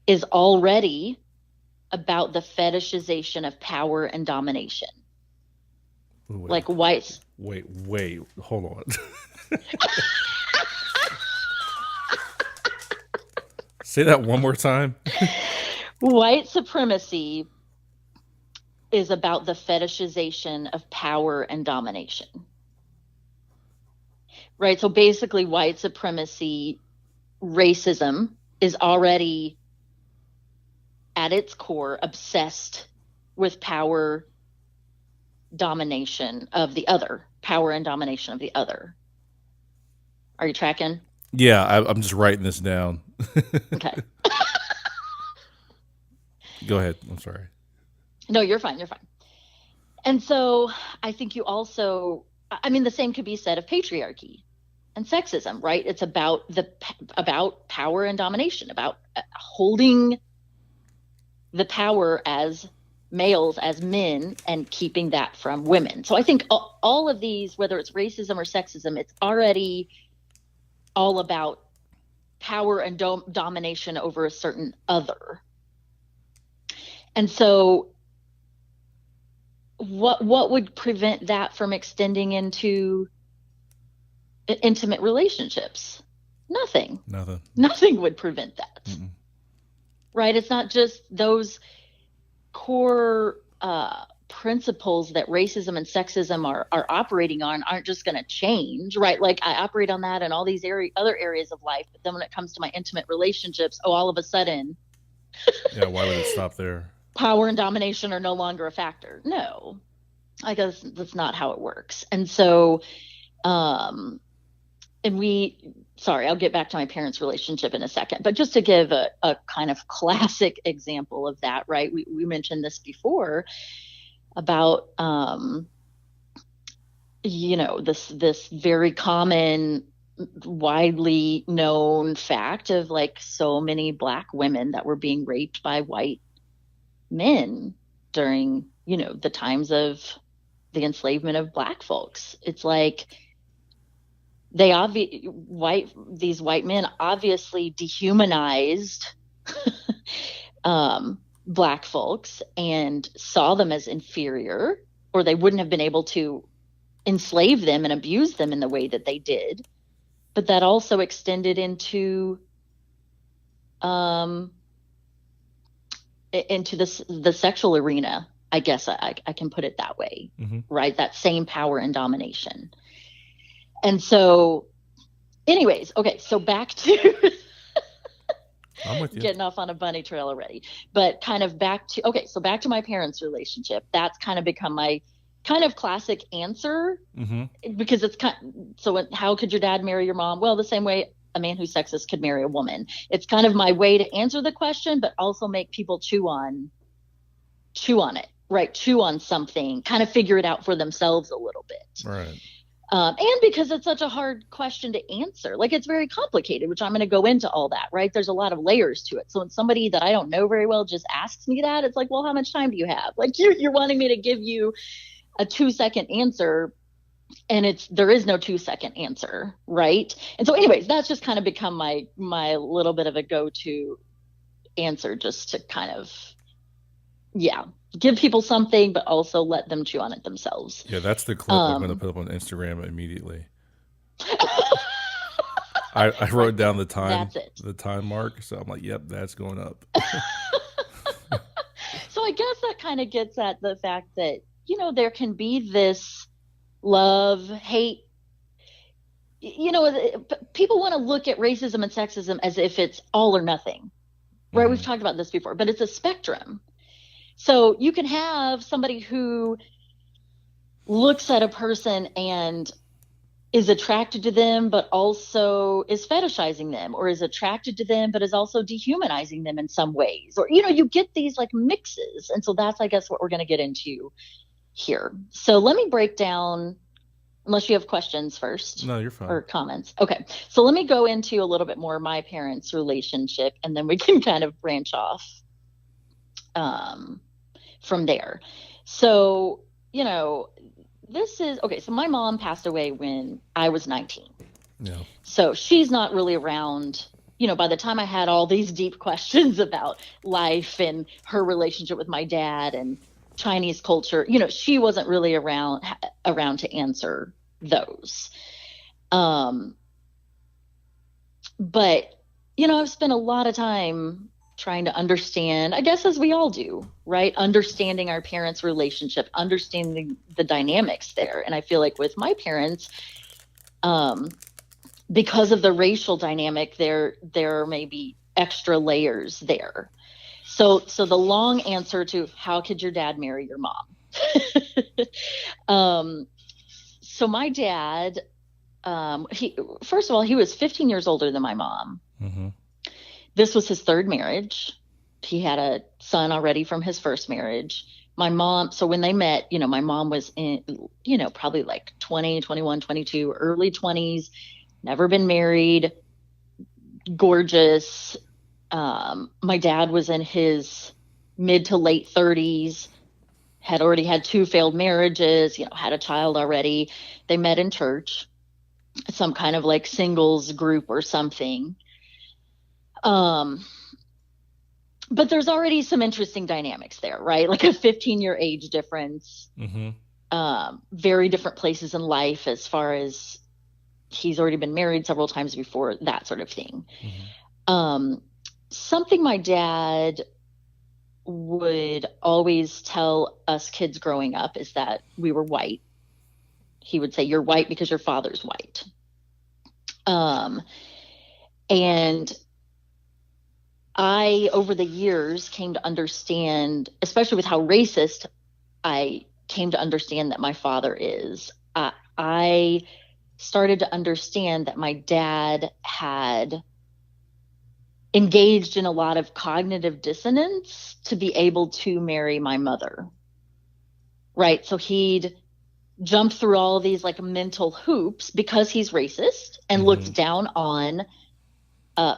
Speaker 4: is already about the fetishization of power and domination.
Speaker 1: Wait,
Speaker 4: like whites.
Speaker 1: Wait, hold on. Say that one more time.
Speaker 4: White supremacy is about the fetishization of power and domination. Right? So basically, white supremacy, racism is already at its core obsessed with power, domination of the other, power and domination of the other. Are you tracking?
Speaker 1: Yeah, I'm just writing this down.
Speaker 4: Okay.
Speaker 1: Go ahead. I'm sorry.
Speaker 4: No, you're fine. You're fine. And so I think you also, I mean, the same could be said of patriarchy and sexism, right? It's about power and domination, about holding the power as males, as men, and keeping that from women. So I think all of these, whether it's racism or sexism, it's already all about power and domination over a certain other. And so what would prevent that from extending into intimate relationships? Nothing. Nothing would prevent that. Mm-mm. Right? It's not just those core principles that racism and sexism are operating on aren't just going to change, right? Like, I operate on that in all these other areas of life, but then when it comes to my intimate relationships, all of a sudden,
Speaker 1: yeah, why would it stop there?
Speaker 4: Power and domination are no longer a factor. No, I guess that's not how it works. And so, I'll get back to my parents' relationship in a second, but just to give a kind of classic example of that, right? We mentioned this before about, this very common, widely known fact of, like, so many Black women that were being raped by white men during, the times of the enslavement of Black folks. It's like these white men obviously dehumanized Black folks and saw them as inferior, or they wouldn't have been able to enslave them and abuse them in the way that they did. But that also extended into the sexual arena, I guess I can put it that way, mm-hmm. Right? That same power and domination. And so, anyways, okay, so back to
Speaker 1: I'm with you.
Speaker 4: Getting off on a bunny trail already, but kind of back to my parents' relationship. That's kind of become my kind of classic answer, mm-hmm. because it's how could your dad marry your mom? Well, the same way a man who's sexist could marry a woman. It's kind of my way to answer the question, but also make people chew on it, right? Chew on something, kind of figure it out for themselves a little bit.
Speaker 1: Right.
Speaker 4: And because it's such a hard question to answer, like, it's very complicated, which I'm going to go into all that, right? There's a lot of layers to it. So when somebody that I don't know very well just asks me that, it's like, well, how much time do you have? Like, you're wanting me to give you a 2-second answer, and there is no 2-second answer, right? And so anyways, that's just kind of become my little bit of a go-to answer, just to kind of, give people something, but also let them chew on it themselves.
Speaker 1: Yeah, that's the clip I'm going to put up on Instagram immediately. I wrote down the time, the time mark, so I'm like, yep, that's going up.
Speaker 4: So I guess that kind of gets at the fact that, there can be this love, hate. People want to look at racism and sexism as if it's all or nothing, right? Mm-hmm. We've talked about this before, but it's a spectrum. So you can have somebody who looks at a person and is attracted to them, but also is fetishizing them, or is attracted to them, but is also dehumanizing them in some ways. Or, you get these like mixes. And so that's, I guess, what we're going to get into here. So let me break down, unless you have questions first.
Speaker 1: No, you're fine.
Speaker 4: Or comments. Okay. So let me go into a little bit more of my parents' relationship, and then we can kind of branch off from there. So, this is okay. So my mom passed away when I was 19.
Speaker 1: Yeah.
Speaker 4: So she's not really around, by the time I had all these deep questions about life and her relationship with my dad and Chinese culture, she wasn't really around to answer those. But, I've spent a lot of time trying to understand, I guess, as we all do, right? Understanding our parents' relationship, understanding the dynamics there. And I feel like with my parents, because of the racial dynamic, there may be extra layers there. So the long answer to how could your dad marry your mom? So my dad, first of all, he was 15 years older than my mom.
Speaker 1: Mm-hmm.
Speaker 4: This was his third marriage. He had a son already from his first marriage. My mom, so when they met, my mom was in, probably like 20, 21, 22, early 20s, never been married, gorgeous. My dad was in his mid to late 30s, had already had 2 failed marriages, had a child already. They met in church, some kind of like singles group or something. But there's already some interesting dynamics there, right? Like a 15-year age difference, very different places in life as far as he's already been married several times before, that sort of thing. Something my dad would always tell us kids growing up is that we were white. He would say, "You're white because your father's white." And I, over the years, came to understand, especially with how racist I came to understand that my father is. I started to understand that my dad had engaged in a lot of cognitive dissonance to be able to marry my mother. Right? So he'd jump through all these like mental hoops because he's racist and looked down on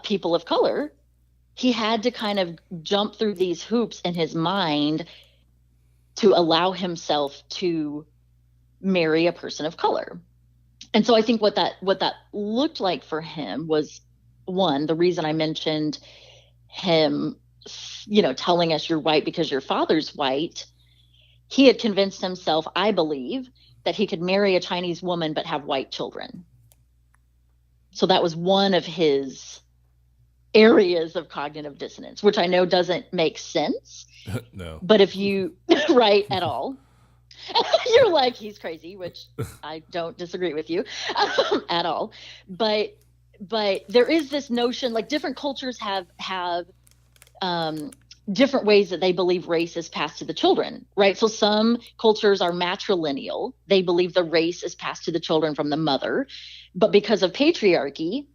Speaker 4: people of color. He had to kind of jump through these hoops in his mind to allow himself to marry a person of color. And so I think what that looked like for him was, one, the reason I mentioned him, telling us you're white because your father's white. He had convinced himself, I believe, that he could marry a Chinese woman but have white children. So that was one of his areas of cognitive dissonance, which I know doesn't make sense.
Speaker 1: No.
Speaker 4: But if you, right, at all, you're like, he's crazy, which I don't disagree with you at all. But there is this notion, like different cultures have different ways that they believe race is passed to the children, right? So some cultures are matrilineal. They believe the race is passed to the children from the mother. But because of patriarchy,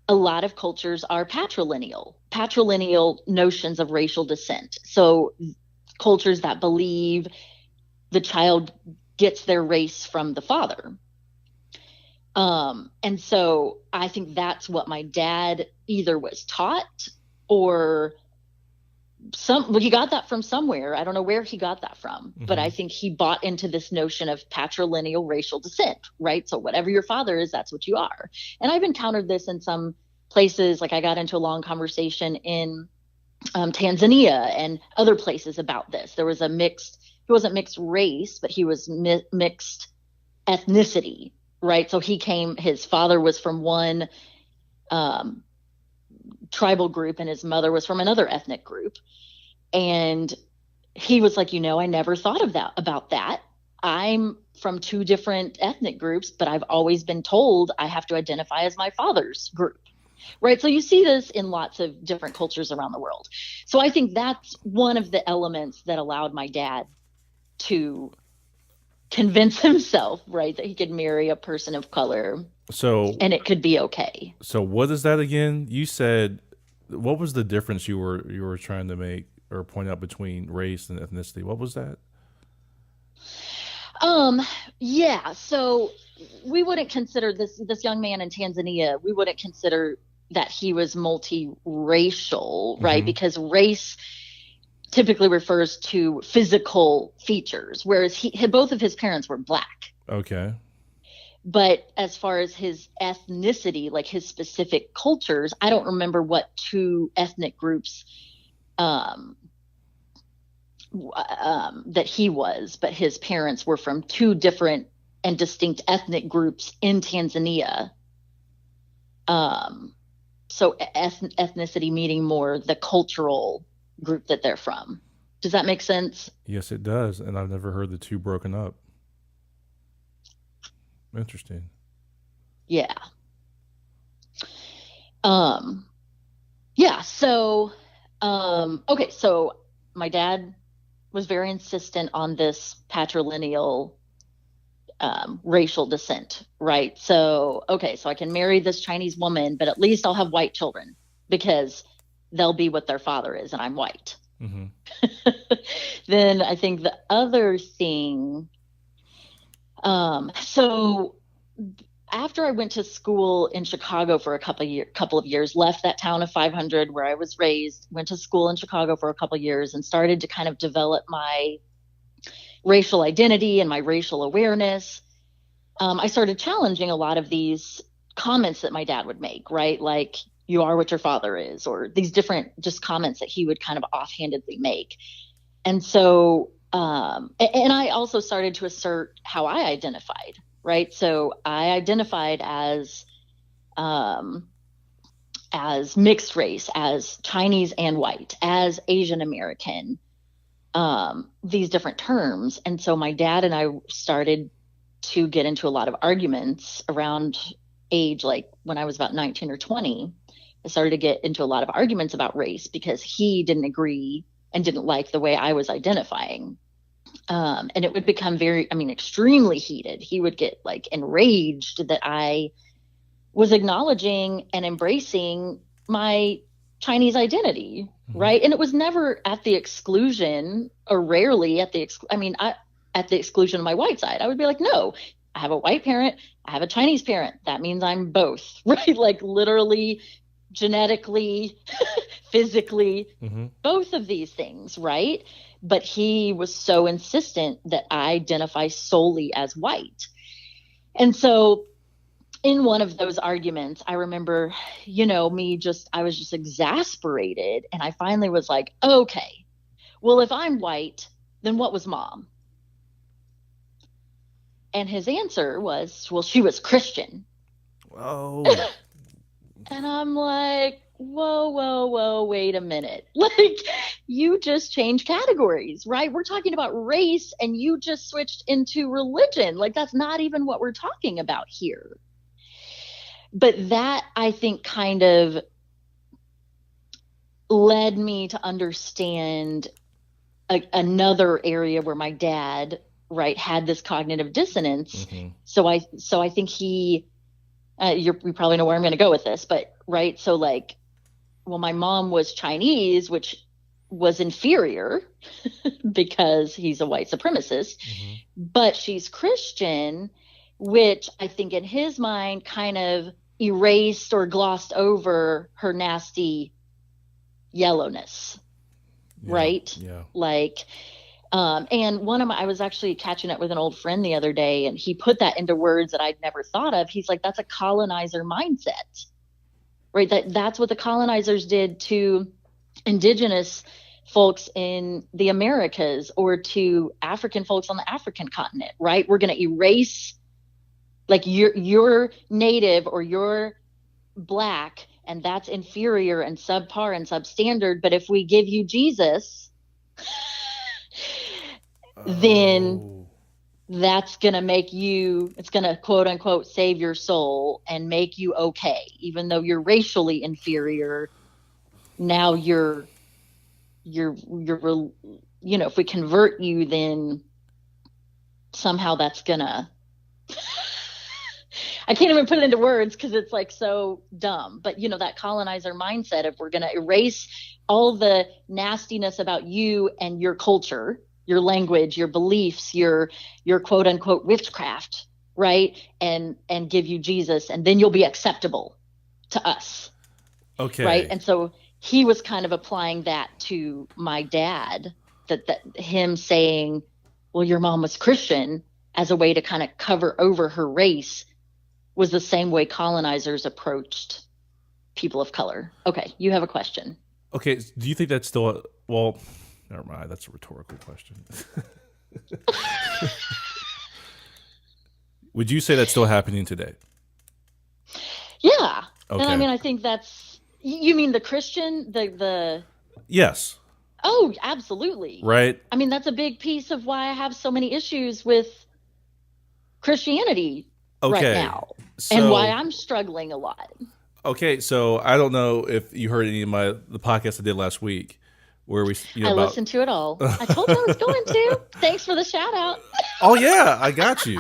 Speaker 4: a lot of cultures are patrilineal notions of racial descent. So cultures that believe the child gets their race from the father. And so I think that's what my dad either was taught or he got that from somewhere. I don't know where he got that from, but I think he bought into this notion of patrilineal racial descent, right? So whatever your father is, that's what you are. And I've encountered this in some places. Like I got into a long conversation in Tanzania and other places about this. There was he wasn't mixed race, but he was mixed ethnicity, right? So his father was from one tribal group and his mother was from another ethnic group. And he was like, I never thought about that. I'm from 2 different ethnic groups, but I've always been told I have to identify as my father's group. Right. So you see this in lots of different cultures around the world. So I think that's one of the elements that allowed my dad to convince himself, right, that he could marry a person of color and it could be okay.
Speaker 1: So what is that again? You said, what was the difference you were trying to make or point out between race and ethnicity? What was that?
Speaker 4: Yeah, so we wouldn't consider this young man in Tanzania, we wouldn't consider that he was multiracial, right? Because race typically refers to physical features, whereas both of his parents were black.
Speaker 1: Okay.
Speaker 4: But as far as his ethnicity, like his specific cultures, I don't remember what two ethnic groups that he was, but his parents were from two different and distinct ethnic groups in Tanzania. So ethnicity meaning more the cultural group that they're from. Does that make sense?
Speaker 1: Yes, it does. And I've never heard the two broken up. Interesting.
Speaker 4: Yeah. Yeah. So, okay. So my dad was very insistent on this patrilineal racial descent, right? So, okay, so I can marry this Chinese woman, but at least I'll have white children because they'll be what their father is, and I'm white. Then I think the other thing, so after I went to school in Chicago for a couple of years, left that town of 500 where I was raised, went to school in Chicago for a couple of years and started to kind of develop my racial identity and my racial awareness. I started challenging a lot of these comments that my dad would make, right? Like, you are what your father is, or these different just comments that he would kind of offhandedly make. And so, and I also started to assert how I identified, right? So I identified as mixed race, as Chinese and white, as Asian American, these different terms. And so my dad and I started to get into a lot of arguments around age, like when I was about 19 or 20. I started to get into a lot of arguments about race because he didn't agree and didn't like the way I was identifying. And it would become extremely heated. He would get like enraged that I was acknowledging and embracing my Chinese identity, right? And it was never at the exclusion, or rarely at the exclusion of my white side. I would be like, no, I have a white parent, I have a Chinese parent. That means I'm both, right? Like literally, genetically, physically, both of these things, right? But he was so insistent that I identify solely as white. And so in one of those arguments, I remember, I was just exasperated. And I finally was like, okay, well, if I'm white, then what was mom? And his answer was, well, she was Christian.
Speaker 1: Oh.
Speaker 4: And I'm like, whoa, wait a minute. Like, you just changed categories, right? We're talking about race and you just switched into religion. Like, that's not even what we're talking about here. But that, I think, kind of led me to understand another area where my dad, right, had this cognitive dissonance. So I think he, you probably know where I'm going to go with this, but right. So like, well, my mom was Chinese, which was inferior because he's a white supremacist, but she's Christian, which I think in his mind kind of erased or glossed over her nasty yellowness.
Speaker 1: Yeah,
Speaker 4: right.
Speaker 1: Yeah.
Speaker 4: Like, and I was actually catching up with an old friend the other day, and he put that into words that I'd never thought of. He's like, that's a colonizer mindset, right? That's what the colonizers did to indigenous folks in the Americas or to African folks on the African continent, right? We're going to erase, like, you're native or you're black, and that's inferior and subpar and substandard. But if we give you Jesus, then that's going to make you, it's going to quote unquote save your soul and make you okay. Even though you're racially inferior, now you're, if we convert you, then somehow that's gonna, I can't even put it into words because it's like so dumb. But that colonizer mindset of we're gonna erase all the nastiness about you and your culture, your language, your beliefs, your quote unquote witchcraft, right? And give you Jesus, and then you'll be acceptable to us.
Speaker 1: Okay.
Speaker 4: Right. And so he was kind of applying that to my dad, that him saying, well, your mom was Christian, as a way to kind of cover over her race, was the same way colonizers approached people of color. Okay. You have a question.
Speaker 1: Okay. Do you think that's still, well, never mind. That's a rhetorical question. Would you say that's still happening today?
Speaker 4: Yeah.
Speaker 1: Okay.
Speaker 4: And I mean, I think that's, you mean the Christian, the
Speaker 1: Yes.
Speaker 4: Oh, absolutely.
Speaker 1: Right.
Speaker 4: I mean, that's a big piece of why I have so many issues with Christianity right now, and why I'm struggling a lot.
Speaker 1: Okay, so I don't know if you heard any of the podcast I did last week, where we
Speaker 4: I listened to it all. I told you I was going to. Thanks for the shout out.
Speaker 1: Oh yeah, I got you.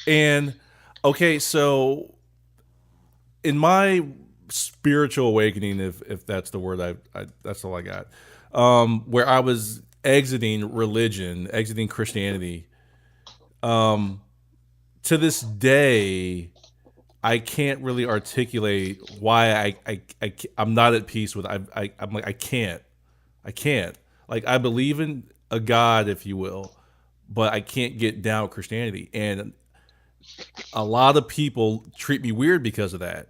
Speaker 1: And okay, so in my spiritual awakening, if that's the word, I that's all I got. Where I was exiting religion, exiting Christianity. To this day, I can't really articulate why I'm not at peace with. I'm like I can't. Like I believe in a God, if you will, but I can't get down with Christianity, and a lot of people treat me weird because of that.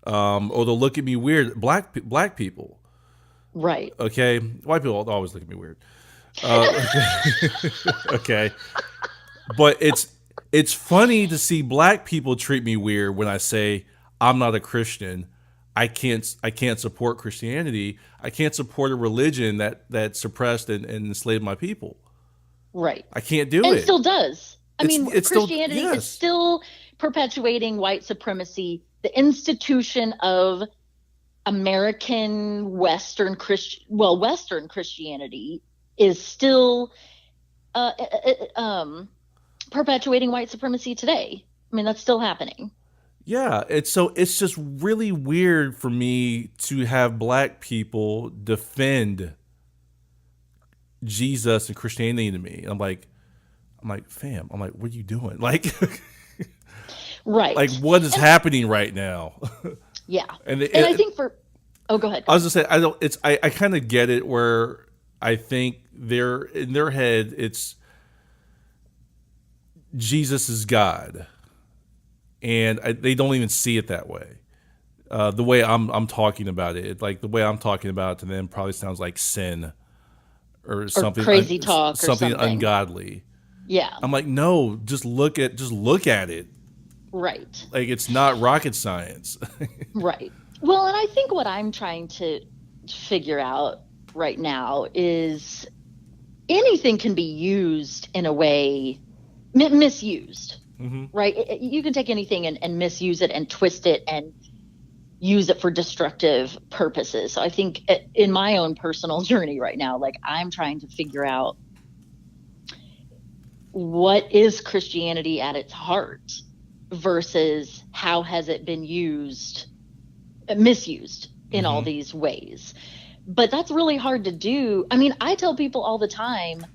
Speaker 1: Or they'll look at me weird. Black people.
Speaker 4: Right.
Speaker 1: Okay. White people always look at me weird. Okay. But it's funny to see black people treat me weird when I say I'm not a Christian. I can't support Christianity. I can't support a religion that suppressed and enslaved my people.
Speaker 4: Right.
Speaker 1: I can't do
Speaker 4: and
Speaker 1: it.
Speaker 4: It still does. Christianity
Speaker 1: still, yes.
Speaker 4: is still perpetuating white supremacy. The institution of American Western Christianity is still perpetuating white supremacy today. I mean, that's still happening.
Speaker 1: Yeah, it's just really weird for me to have black people defend Jesus and Christianity to me. I'm like, fam, what are you doing? Like,
Speaker 4: right.
Speaker 1: Like, what is happening right now?
Speaker 4: Yeah. And I think go ahead.
Speaker 1: I was just saying, I kind of get it, where I think in their head, it's Jesus is God. And they don't even see it that way. The way I'm talking about it, like the way I'm talking about it to them probably sounds like sin or something,
Speaker 4: crazy talk,
Speaker 1: something
Speaker 4: or something
Speaker 1: ungodly.
Speaker 4: Yeah.
Speaker 1: I'm like, no, just look at it.
Speaker 4: Right.
Speaker 1: Like, it's not rocket science.
Speaker 4: Right. Well, and I think what I'm trying to figure out right now is anything can be used in a way, misused. Mm-hmm. Right? You can take anything and misuse it and twist it and use it for destructive purposes. So I think in my own personal journey right now, like, I'm trying to figure out what is Christianity at its heart versus how has it been misused in all these ways. But that's really hard to do. I mean, I tell people all the time,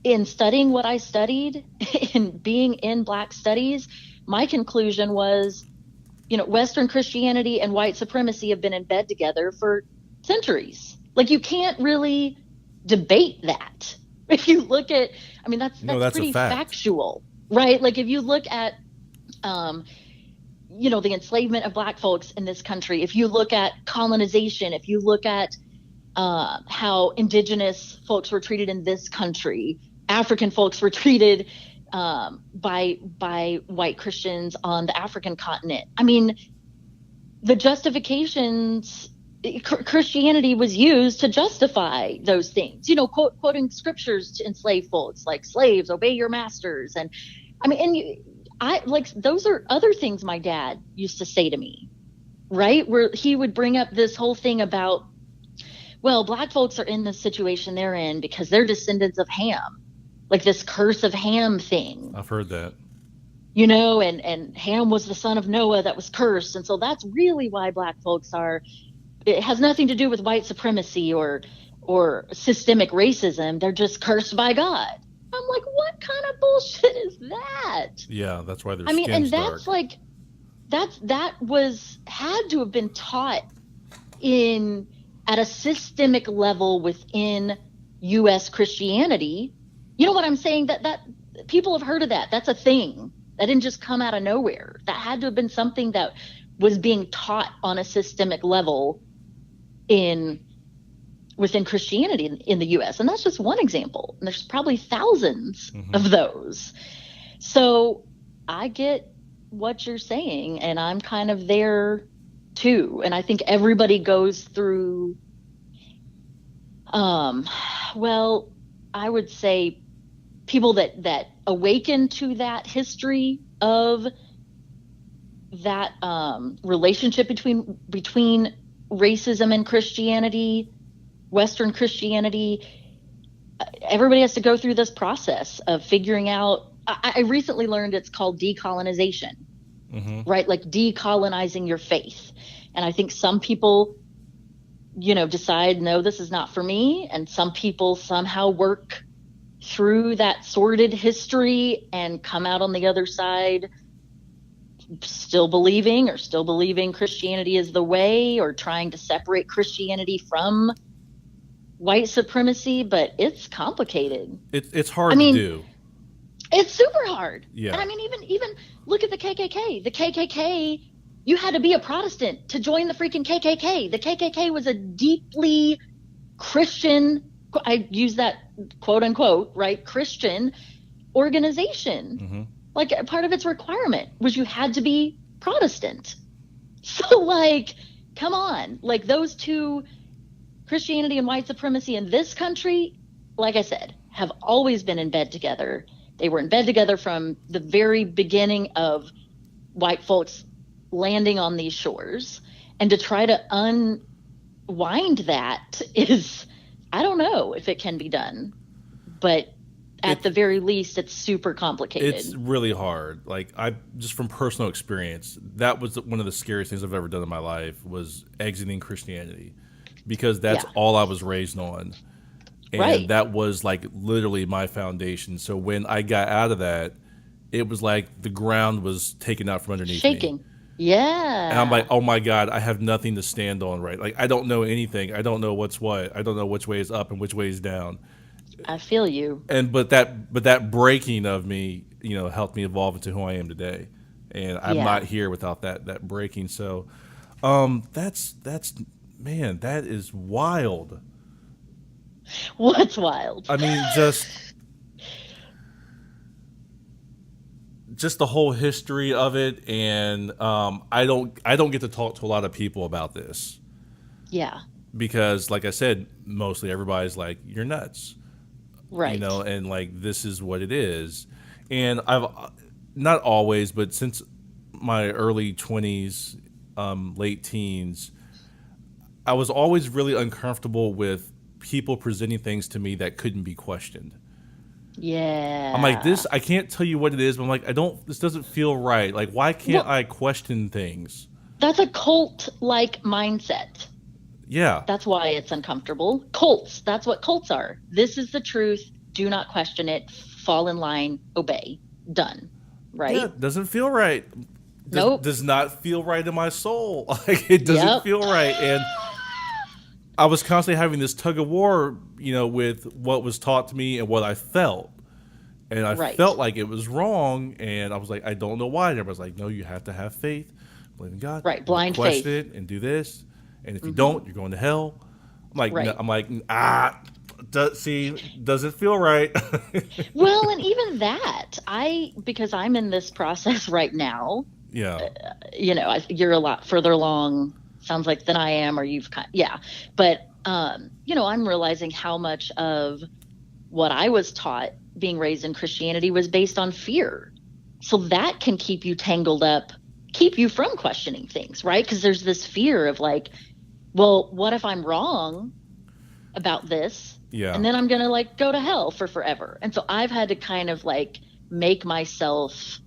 Speaker 4: in studying what I studied, in being in Black studies, my conclusion was, Western Christianity and white supremacy have been in bed together for centuries. Like, you can't really debate that. If you look at, I mean, that's pretty factual, right? Like, if you look at, the enslavement of Black folks in this country, if you look at colonization, if you look at how indigenous folks were treated in this country, African folks were treated by white Christians on the African continent. I mean, the justifications, Christianity was used to justify those things, quoting scriptures to enslave folks, like, slaves, obey your masters. And I mean, those are other things my dad used to say to me, right? Where he would bring up this whole thing about, well, black folks are in the situation they're in because they're descendants of Ham, like this curse of Ham thing.
Speaker 1: I've heard that.
Speaker 4: And Ham was the son of Noah that was cursed. And so that's really why black folks are, it has nothing to do with white supremacy or systemic racism. They're just cursed by God. I'm like, what kind of bullshit is that?
Speaker 1: Yeah, that's why their
Speaker 4: I mean,
Speaker 1: skin's
Speaker 4: and that's
Speaker 1: dark.
Speaker 4: like, that had to have been taught at a systemic level within U.S. Christianity. You know what I'm saying? That people have heard of that. That's a thing. That didn't just come out of nowhere. That had to have been something that was being taught on a systemic level within Christianity in the U.S. And that's just one example. And there's probably thousands of those. So I get what you're saying, and I'm kind of there too. And I think everybody goes through, well, I would say people that awaken to that history of that relationship between racism and Christianity, Western Christianity. Everybody has to go through this process of figuring out. I recently learned it's called decolonization, right? Like decolonizing your faith. And I think some people, decide, no, this is not for me. And some people somehow work through that sordid history and come out on the other side still believing Christianity is the way, or trying to separate Christianity from white supremacy. But it's complicated.
Speaker 1: It's hard to do.
Speaker 4: It's super hard.
Speaker 1: Yeah.
Speaker 4: And I mean, even look at the KKK. The KKK, you had to be a Protestant to join the freaking KKK. The KKK was a deeply Christian, I use that quote unquote, right, Christian organization. Like, part of its requirement was you had to be Protestant. So, like, come on. Like, those two, Christianity and white supremacy in this country, like I said, have always been in bed together. They were in bed together from the very beginning of white folks landing on these shores. And to try to unwind that is, I don't know if it can be done. But at the very least, it's super complicated.
Speaker 1: It's really hard. Like, just from personal experience, that was one of the scariest things I've ever done in my life, was exiting Christianity, because that's all I was raised on. And that was like literally my foundation. So when I got out of that, it was like the ground was taken out from underneath
Speaker 4: shaking.
Speaker 1: me.
Speaker 4: Yeah.
Speaker 1: And I'm like, oh my God, I have nothing to stand on, right? Like, I don't know anything. I don't know what's what. I don't know which way is up and which way is down.
Speaker 4: I feel you.
Speaker 1: And but that breaking of me, helped me evolve into who I am today. And I'm not here without that breaking. So that's man, that is wild.
Speaker 4: What's wild?
Speaker 1: I mean, just the whole history of it, and I don't get to talk to a lot of people about this.
Speaker 4: Yeah.
Speaker 1: Because, like I said, mostly everybody's like, you're nuts.
Speaker 4: Right.
Speaker 1: And like, this is what it is. And I've not always, but since my early 20s, late teens, I was always really uncomfortable with people presenting things to me that couldn't be questioned.
Speaker 4: Yeah.
Speaker 1: I'm like, I can't tell you what it is, but I'm like, this doesn't feel right. Like, why can't I question things?
Speaker 4: That's a cult-like mindset.
Speaker 1: Yeah.
Speaker 4: That's why it's uncomfortable. Cults. That's what cults are. This is the truth. Do not question it. Fall in line. Obey. Done. Right?
Speaker 1: Yeah, it doesn't feel right.
Speaker 4: Nope.
Speaker 1: Does not feel right in my soul. Like, it doesn't feel right. And I was constantly having this tug of war, with what was taught to me and what I felt. And I felt like it was wrong. And I was like, I don't know why. And everybody's like, no, you have to have faith. Believe in God.
Speaker 4: Right. Blind
Speaker 1: question
Speaker 4: faith.
Speaker 1: it and do this. And if you don't, you're going to hell. I'm like, does it feel right?
Speaker 4: Well, and even that, because I'm in this process right now.
Speaker 1: Yeah.
Speaker 4: You're a lot further along, sounds like, than I am, or you've But, I'm realizing how much of what I was taught being raised in Christianity was based on fear. So that can keep you tangled up, keep you from questioning things, right? Because there's this fear of like, well, what if I'm wrong? about this.
Speaker 1: Yeah.
Speaker 4: And then I'm going to like go to hell for forever. And so I've had to kind of like make myself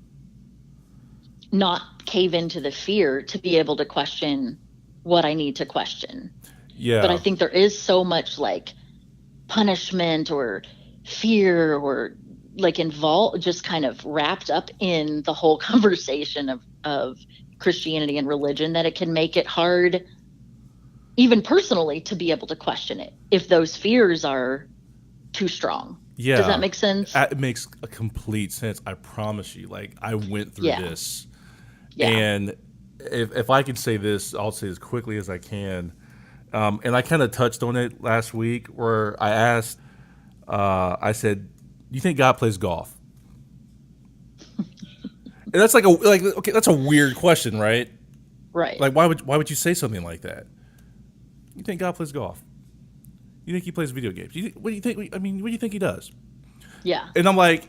Speaker 4: not cave into the fear to be able to question what I need to question.
Speaker 1: Yeah.
Speaker 4: But I think there is so much like punishment or fear or like involved, just kind of wrapped up in the whole conversation of Christianity and religion, that it can make it hard, even personally, to be able to question it if those fears are too strong.
Speaker 1: Yeah.
Speaker 4: Does that make sense?
Speaker 1: It makes a complete sense. I promise you. Like, I went through this.
Speaker 4: Yeah.
Speaker 1: And if I could say this, I'll say as quickly as I can. And I kind of touched on it last week where I asked, I said, do you think God plays golf? And that's okay, that's a weird question, right?
Speaker 4: Right.
Speaker 1: Like, why would you say something like that? You think God plays golf? You think he plays video games? What do you think? I mean, what do you think he does?
Speaker 4: Yeah.
Speaker 1: And I'm like,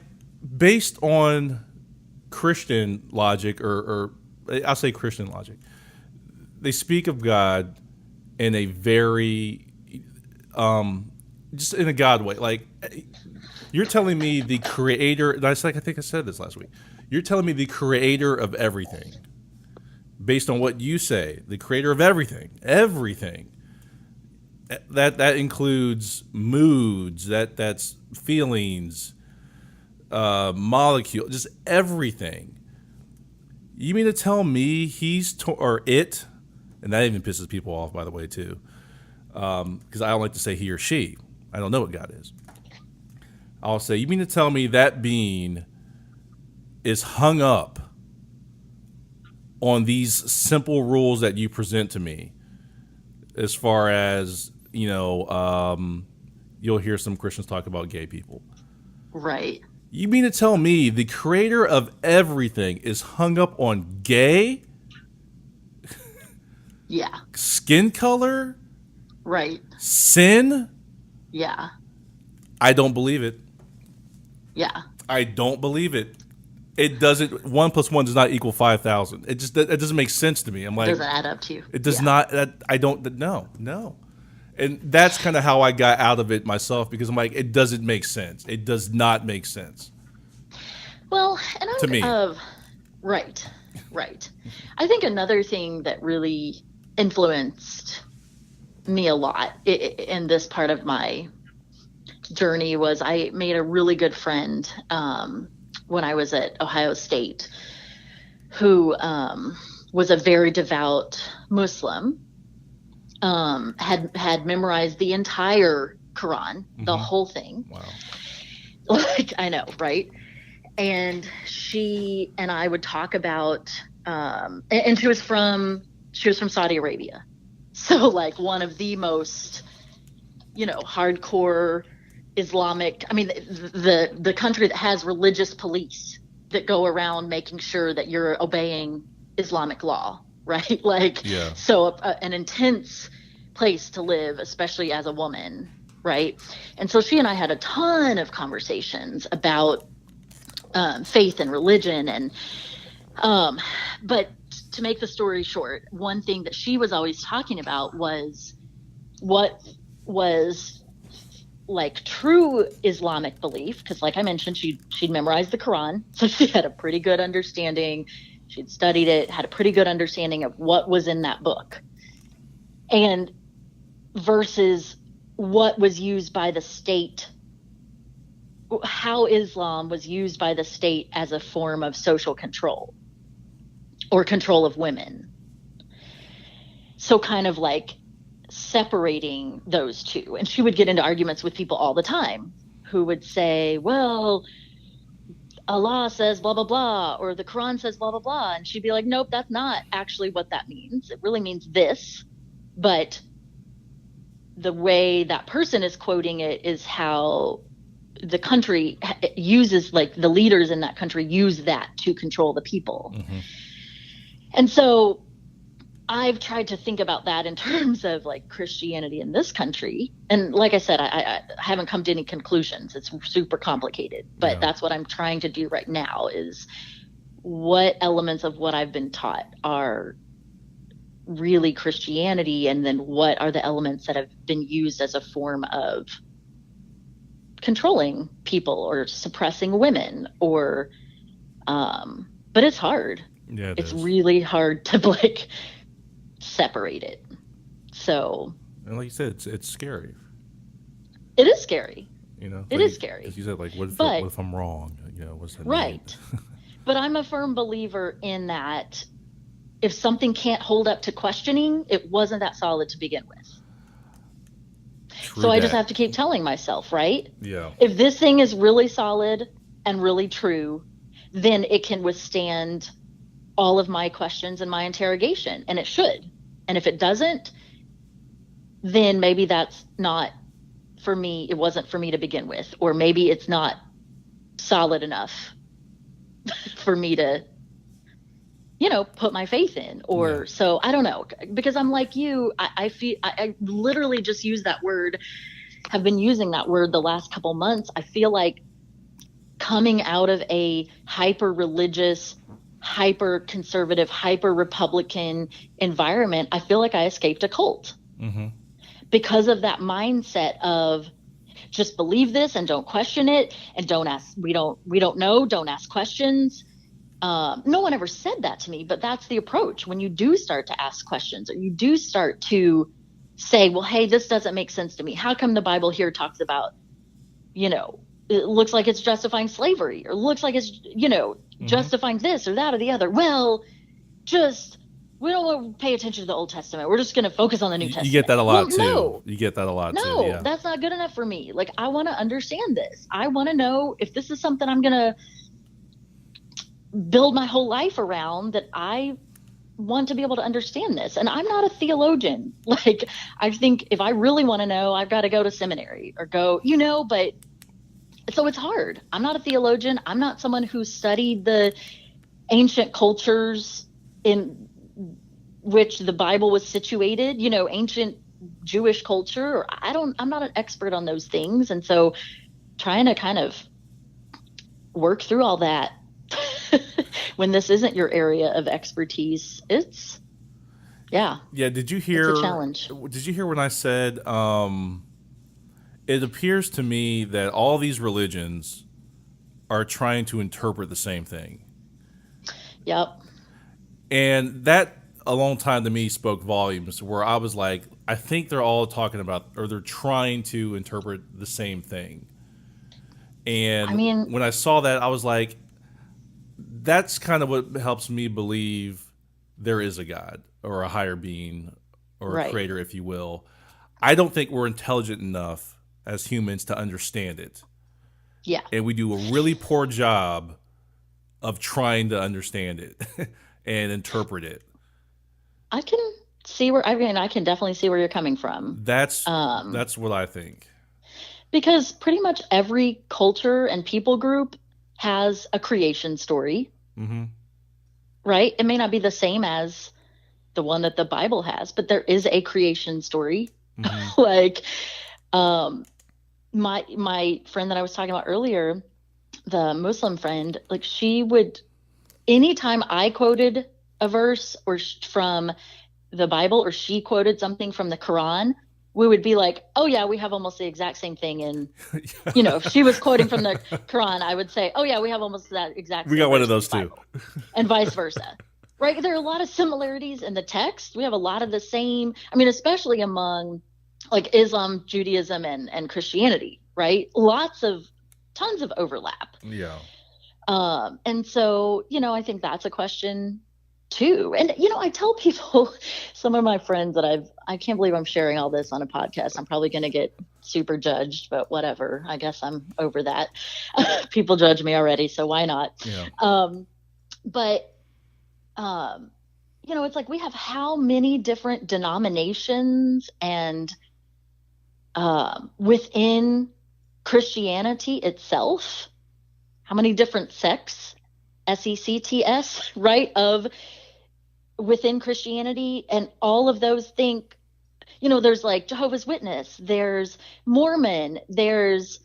Speaker 1: based on Christian logic, or I'll say Christian logic, they speak of God in a very, just in a God way. Like, you're telling me the creator, I think I said this last week. You're telling me the creator of everything, based on what you say, the creator of everything, that includes moods, that's feelings, molecule, just everything. You mean to tell me or it, and that even pisses people off, by the way, too, because I don't like to say he or she. I don't know what God is. I'll say, you mean to tell me that being is hung up on these simple rules that you present to me, as far as, you'll hear some Christians talk about gay people.
Speaker 4: Right.
Speaker 1: You mean to tell me the creator of everything is hung up on gay?
Speaker 4: Yeah.
Speaker 1: Skin color?
Speaker 4: Right.
Speaker 1: Sin?
Speaker 4: Yeah.
Speaker 1: I don't believe it.
Speaker 4: Yeah.
Speaker 1: I don't believe it. It doesn't. 1 + 1 does not equal 5,000. It doesn't make sense to me. I'm like,
Speaker 4: It doesn't add up to you.
Speaker 1: It does not. I don't. No. And that's kind of how I got out of it myself, because I'm like, it doesn't make sense. It does not make sense.
Speaker 4: Well, and
Speaker 1: to me.
Speaker 4: Right. I think another thing that really influenced me a lot in this part of my journey was I made a really good friend when I was at Ohio State, who was a very devout Muslim, had memorized the entire Quran, the whole thing.
Speaker 1: Wow.
Speaker 4: Like, I know, right? And she and I would talk about, and she was from Saudi Arabia. So like one of the most, hardcore Islamic, the country that has religious police that go around making sure that you're obeying Islamic law, right? Like,
Speaker 1: yeah.
Speaker 4: So an intense place to live, especially as a woman, right? And so she and I had a ton of conversations about faith and religion, and but to make the story short, one thing that she was always talking about was what was like true Islamic belief, because like I mentioned, she'd memorized the Quran, so she had a pretty good understanding. She'd studied it, had a pretty good understanding of what was in that book, and versus what was used by the state, how Islam was used by the state as a form of social control or control of women. So kind of like separating those two. And she would get into arguments with people all the time who would say, well, Allah says blah, blah, blah, or the Quran says blah, blah, blah. And she'd be like, nope, that's not actually what that means. It really means this. But the way that person is quoting it is how the country uses, like the leaders in that country use that to control the people. Mm-hmm. And so I've tried to think about that in terms of like Christianity in this country. And like I said, I haven't come to any conclusions. It's super complicated, but that's what I'm trying to do right now, is what elements of what I've been taught are really Christianity, and then what are the elements that have been used as a form of controlling people or suppressing women, or but it's hard.
Speaker 1: Yeah,
Speaker 4: it's really hard to like separate it. So,
Speaker 1: and like you said, it's scary.
Speaker 4: It is scary.
Speaker 1: You know,
Speaker 4: it is scary.
Speaker 1: Because you said, like, what if I'm wrong? You know, what's that
Speaker 4: right?
Speaker 1: mean?
Speaker 4: But I'm a firm believer in that. If something can't hold up to questioning, it wasn't that solid to begin with.
Speaker 1: True
Speaker 4: so
Speaker 1: that.
Speaker 4: I just have to keep telling myself, right?
Speaker 1: Yeah.
Speaker 4: If this thing is really solid and really true, then it can withstand all of my questions and my interrogation, and it should. And if it doesn't, then maybe that's not for me. It wasn't for me to begin with, or maybe it's not solid enough for me to, you know, put my faith in, or so I don't know, because I'm like you, I feel, I literally just use that word, have been using that word the last couple months. I feel like coming out of a hyper religious, hyper conservative, hyper Republican environment, I feel like I escaped a cult because of that mindset of just believe this and don't question it, and don't ask. We don't know. Don't ask questions. No one ever said that to me, but that's the approach. When you do start to ask questions, or you do start to say, well, hey, this doesn't make sense to me. How come the Bible here talks about, you know, it looks like it's justifying slavery, or looks like it's, you know, justifying this or that or the other. Well, we don't want to pay attention to the Old Testament. We're just going to focus on the New Testament.
Speaker 1: You get that a lot too.
Speaker 4: No.
Speaker 1: You get that a lot too.
Speaker 4: No,
Speaker 1: Yeah.
Speaker 4: that's not good enough for me. Like, I want to understand this. I want to know if this is something I'm going to build my whole life around, that I want to be able to understand this. And I'm not a theologian. Like, I think if I really want to know, I've got to go to seminary or go, you know, but so it's hard. I'm not a theologian. I'm not someone who studied the ancient cultures in which the Bible was situated, you know, ancient Jewish culture, or I'm not an expert on those things. And so trying to kind of work through all that when this isn't your area of expertise, it's
Speaker 1: Did you hear?
Speaker 4: It's a challenge.
Speaker 1: Did you hear when I said it appears to me that all these religions are trying to interpret the same thing?
Speaker 4: Yep.
Speaker 1: And that a long time to me spoke volumes, where I was like, I think they're all talking about, or they're trying to interpret the same thing. And
Speaker 4: I mean,
Speaker 1: when I saw that, I was like, that's kind of what helps me believe there is a God, or a higher being, or a creator, if you will. I don't think we're intelligent enough as humans to understand it.
Speaker 4: Yeah.
Speaker 1: And we do a really poor job of trying to understand it and interpret it.
Speaker 4: I can definitely see where you're coming from.
Speaker 1: That's what I think.
Speaker 4: Because pretty much every culture and people group has a creation story, right? It may not be the same as the one that the Bible has, but there is a creation story. Like, my friend that I was talking about earlier, the Muslim friend, like, she would, anytime I quoted a verse or from the Bible, or she quoted something from the Quran, we would be like, oh yeah, we have almost the exact same thing. And, you know, if she was quoting from the Quran, I would say, oh yeah, we have almost that exact same.
Speaker 1: We got one of those too.
Speaker 4: And vice versa. Right? There are a lot of similarities in the text. We have a lot of the same, I mean, especially among like Islam, Judaism, and Christianity, right? Tons of overlap.
Speaker 1: Yeah.
Speaker 4: And so, you know, I think that's a question too. And, you know, I tell people, some of my friends that I can't believe I'm sharing all this on a podcast. I'm probably going to get super judged, but whatever. I guess I'm over that. People judge me already, so why not?
Speaker 1: Yeah.
Speaker 4: You know, it's like we have how many different denominations and within Christianity itself, how many different sects, sects, right, of within Christianity, and all of those think, you know, there's like Jehovah's Witness, there's Mormon, there's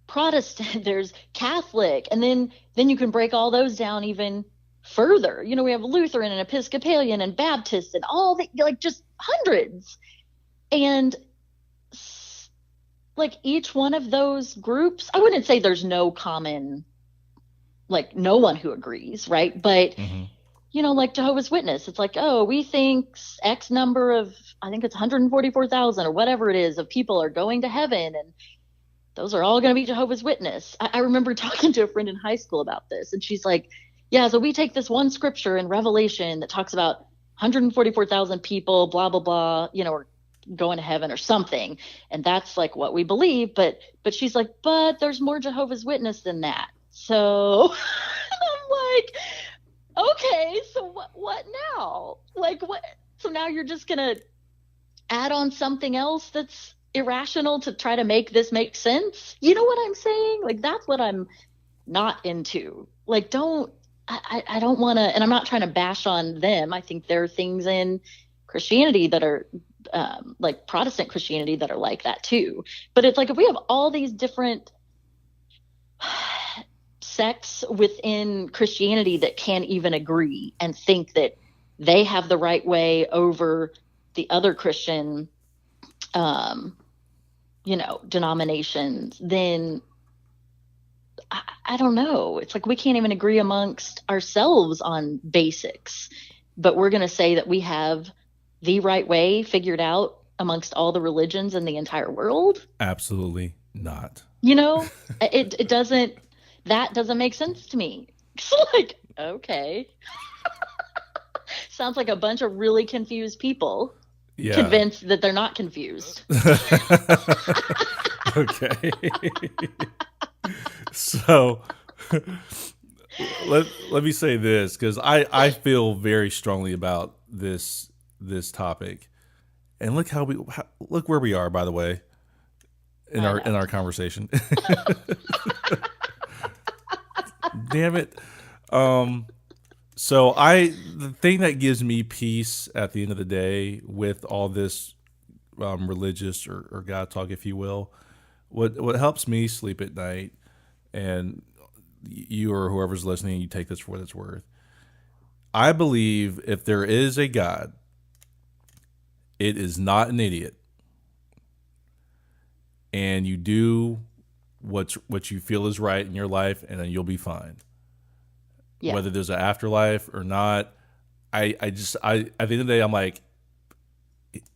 Speaker 4: Protestant, there's Catholic, and then you can break all those down even further. You know, we have Lutheran and Episcopalian and Baptist and all the, like, just hundreds. And like each one of those groups, I wouldn't say there's no common, like no one who agrees, right? But you know, like Jehovah's Witness, it's like, oh, we think X number of, I think it's 144,000 or whatever it is, of people are going to heaven, and those are all going to be Jehovah's Witness. I remember talking to a friend in high school about this, and she's like, yeah, so we take this one scripture in Revelation that talks about 144,000 people, blah, blah, blah, you know, or going to heaven or something, and that's like what we believe. But she's like, but there's more Jehovah's Witness than that. So I'm like, okay, so what now? Like, what? So now you're just gonna add on something else that's irrational to try to make this make sense? You know what I'm saying? Like, that's what I'm not into. Like, I don't want to, and I'm not trying to bash on them. I think there are things in Christianity that are like Protestant Christianity that are like that too. But it's like, if we have all these different sects within Christianity that can't even agree and think that they have the right way over the other Christian, you know, denominations, then I don't know. It's like we can't even agree amongst ourselves on basics, but we're going to say that we have the right way figured out amongst all the religions in the entire world.
Speaker 1: Absolutely not.
Speaker 4: You know, it doesn't. That doesn't make sense to me. It's like, okay. Sounds like a bunch of really confused people convinced that they're not confused.
Speaker 1: Okay. So let me say this, because I feel very strongly about this topic. And look look where we are, by the way, in our conversation. Damn it. So the thing that gives me peace at the end of the day with all this religious or God talk, if you will, what helps me sleep at night, and you or whoever's listening, you take this for what it's worth. I believe if there is a God, it is not an idiot. And you do what you feel is right in your life, and then you'll be fine. Yeah. Whether there's an afterlife or not, I at the end of the day, I'm like,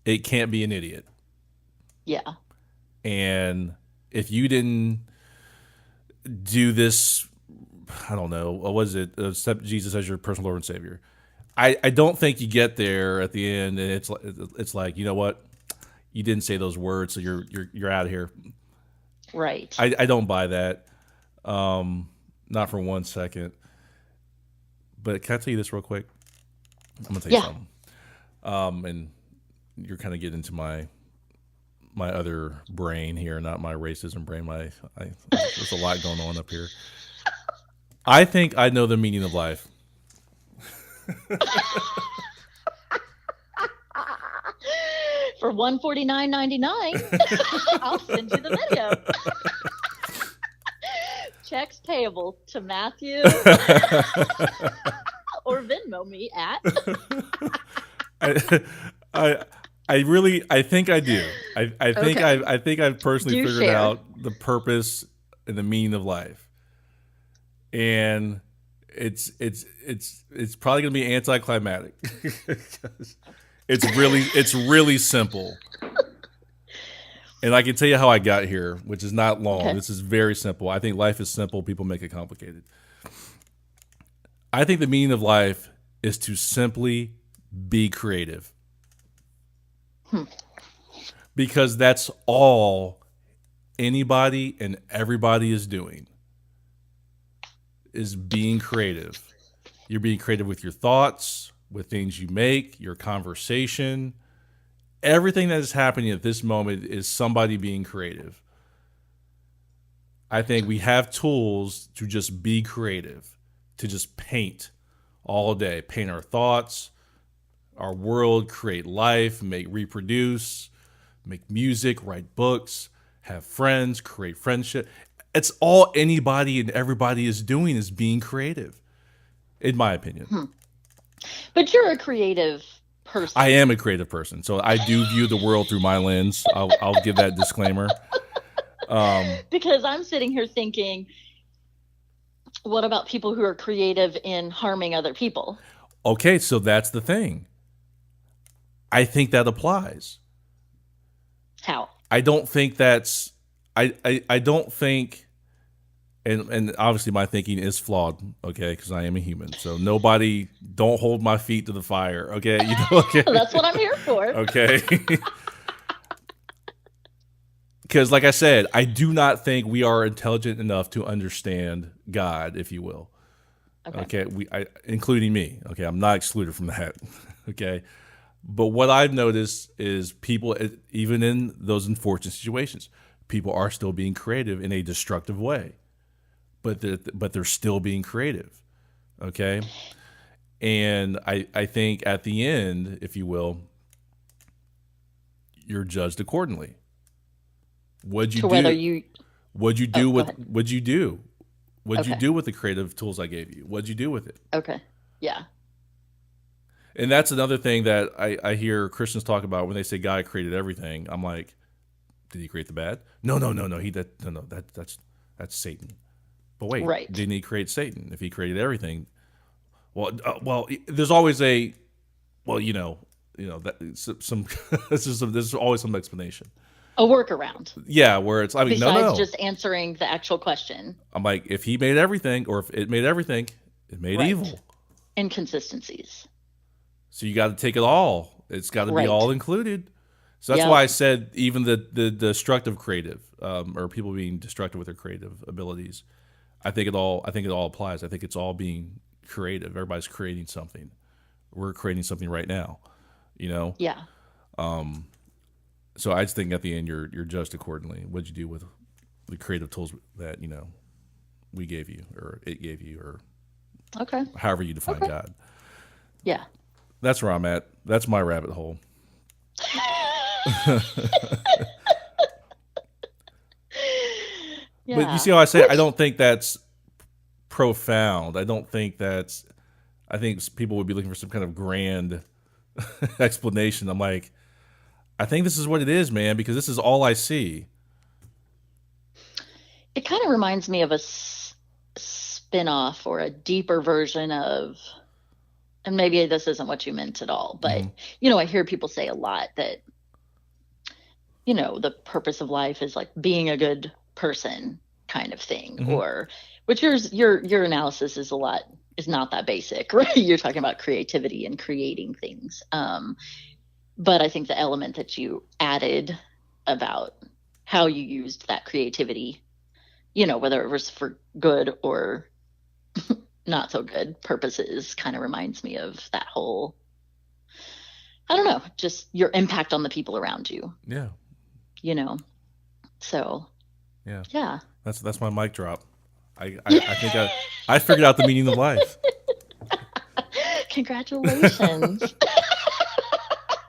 Speaker 1: it can't be an idiot.
Speaker 4: Yeah.
Speaker 1: And if you didn't do this, I don't know, what was it? Accept Jesus as your personal Lord and Savior. I don't think you get there at the end, and it's like, you know what? You didn't say those words, so you're out of here.
Speaker 4: Right.
Speaker 1: I don't buy that. Not for 1 second. But can I tell you this real quick? I'm gonna tell you something. And you're kind of getting into my other brain here, not my racism brain. There's a lot going on up here. I think I know the meaning of life.
Speaker 4: For $149.99, I'll send you the video. Checks payable to Matthew or Venmo me at.
Speaker 1: I think I do. I think I've personally figured out the purpose and the meaning of life, and it's probably gonna be anticlimactic. It's really simple. And I can tell you how I got here, which is not long. Okay. This is very simple. I think life is simple. People make it complicated. I think the meaning of life is to simply be creative. Because that's all anybody and everybody is doing, is being creative. You're being creative with your thoughts, with things you make, your conversation. Everything that is happening at this moment is somebody being creative. I think we have tools to just be creative, to just paint all day, paint our thoughts, our world, create life, reproduce, make music, write books, have friends, create friendship. It's all anybody and everybody is doing, is being creative. in my opinion.
Speaker 4: But you're a creative person.
Speaker 1: I am a creative person, so I do view the world through my lens. I'll give that disclaimer.
Speaker 4: Because I'm sitting here thinking, what about people who are creative in harming other people?
Speaker 1: Okay, so that's the thing. I think that applies.
Speaker 4: How?
Speaker 1: I don't think that's. I don't think, and obviously my thinking is flawed. Okay, because I am a human. So nobody, don't hold my feet to the fire. Okay, you know. Okay,
Speaker 4: That's what I'm here for.
Speaker 1: Okay. Because, like I said, I do not think we are intelligent enough to understand God, if you will. Okay, including me. Okay, I'm not excluded from that. Okay, but what I've noticed is people, even in those unfortunate situations, people are still being creative in a destructive way, but they're still being creative. Okay, and I think at the end, if you will, you're judged accordingly. What'd you do? What'd you do with the creative tools I gave you? What'd you do with it?
Speaker 4: Okay. Yeah.
Speaker 1: And that's another thing that I hear Christians talk about when they say God created everything. I'm like, did he create the bad? No. That's Satan. But wait,
Speaker 4: right.
Speaker 1: Didn't he create Satan? If he created everything, well, there's always that there's always some explanation.
Speaker 4: A workaround.
Speaker 1: Yeah, where it's
Speaker 4: besides just answering the actual question.
Speaker 1: I'm like, if he made everything, or if it made everything, it made evil.
Speaker 4: Inconsistencies.
Speaker 1: So you got to take it all. It's got to be all included. So that's why I said even the destructive creative, or people being destructive with their creative abilities. I think it all applies. I think it's all being creative. Everybody's creating something. We're creating something right now. You know.
Speaker 4: Yeah.
Speaker 1: So I just think at the end you're judged accordingly. What'd you do with the creative tools that we gave you, or it gave you, or however you define God?
Speaker 4: Yeah,
Speaker 1: that's where I'm at. That's my rabbit hole.
Speaker 4: Yeah.
Speaker 1: But you see how I say I don't think that's profound. I think people would be looking for some kind of grand explanation. I'm like, I think this is what it is, man, because this is all I see.
Speaker 4: It kind of reminds me of a spin-off or a deeper version of, and maybe this isn't what you meant at all, but, I hear people say a lot that, the purpose of life is like being a good person kind of thing, or, which your analysis is not that basic, right? You're talking about creativity and creating things. But I think the element that you added about how you used that creativity, whether it was for good or not so good purposes, kind of reminds me of that whole, I don't know, just your impact on the people around you.
Speaker 1: Yeah.
Speaker 4: So.
Speaker 1: Yeah.
Speaker 4: Yeah.
Speaker 1: That's my mic drop. I think I figured out the meaning of life.
Speaker 4: Congratulations.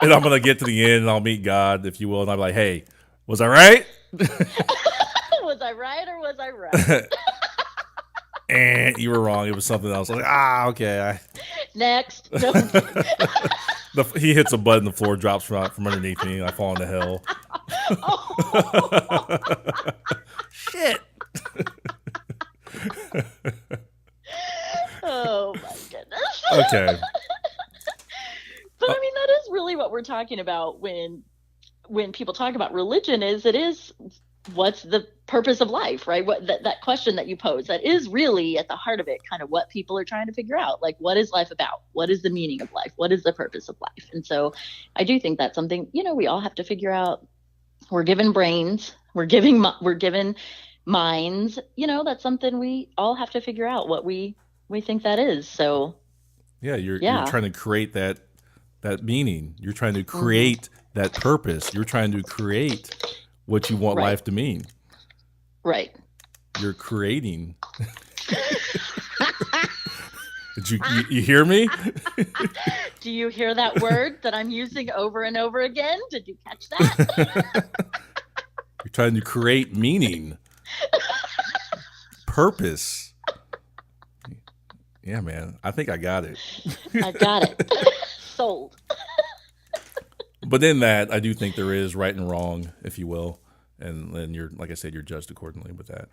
Speaker 1: And I'm going to get to the end and I'll meet God, if you will. And I'm like, hey, was I right?
Speaker 4: Was I right or was I right?
Speaker 1: And you were wrong. It was something else. I'm like, okay.
Speaker 4: Next. No.
Speaker 1: He hits a button, the floor drops from underneath me, and I fall into hell.
Speaker 4: Oh.
Speaker 1: Shit.
Speaker 4: Oh, my goodness.
Speaker 1: Okay.
Speaker 4: But I mean, that is really what we're talking about when people talk about religion. It is what's the purpose of life, right? What that question that you pose, that is really at the heart of it, kind of what people are trying to figure out. Like, what is life about? What is the meaning of life? What is the purpose of life? And so I do think that's something, we all have to figure out. We're given brains, we're given minds, that's something we all have to figure out what we think that is. So
Speaker 1: yeah, you're trying to create that meaning. You're trying to create that purpose. You're trying to create what you want life to mean.
Speaker 4: Right.
Speaker 1: You're creating. Did you hear me?
Speaker 4: Do you hear that word that I'm using over and over again? Did you catch that?
Speaker 1: You're trying to create meaning. Purpose. Yeah, man. I think I got it.
Speaker 4: I got it. Sold.
Speaker 1: But in that, I do think there is right and wrong, if you will. And then you're, like I said, you're judged accordingly with that.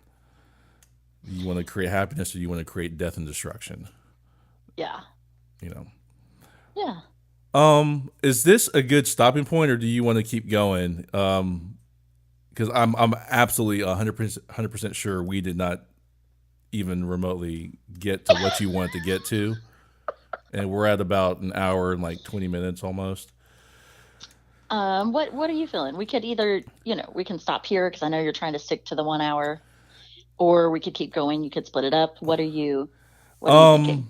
Speaker 1: You want to create happiness or you want to create death and destruction,
Speaker 4: Yeah.
Speaker 1: you know?
Speaker 4: Yeah.
Speaker 1: Is this a good stopping point or do you want to keep going? Because I'm absolutely 100% sure we did not even remotely get to what you want to get to. And we're at about an hour and like 20 minutes almost.
Speaker 4: What are you feeling? We could either, we can stop here because I know you're trying to stick to the 1 hour, or we could keep going. You could split it up. What are you thinking?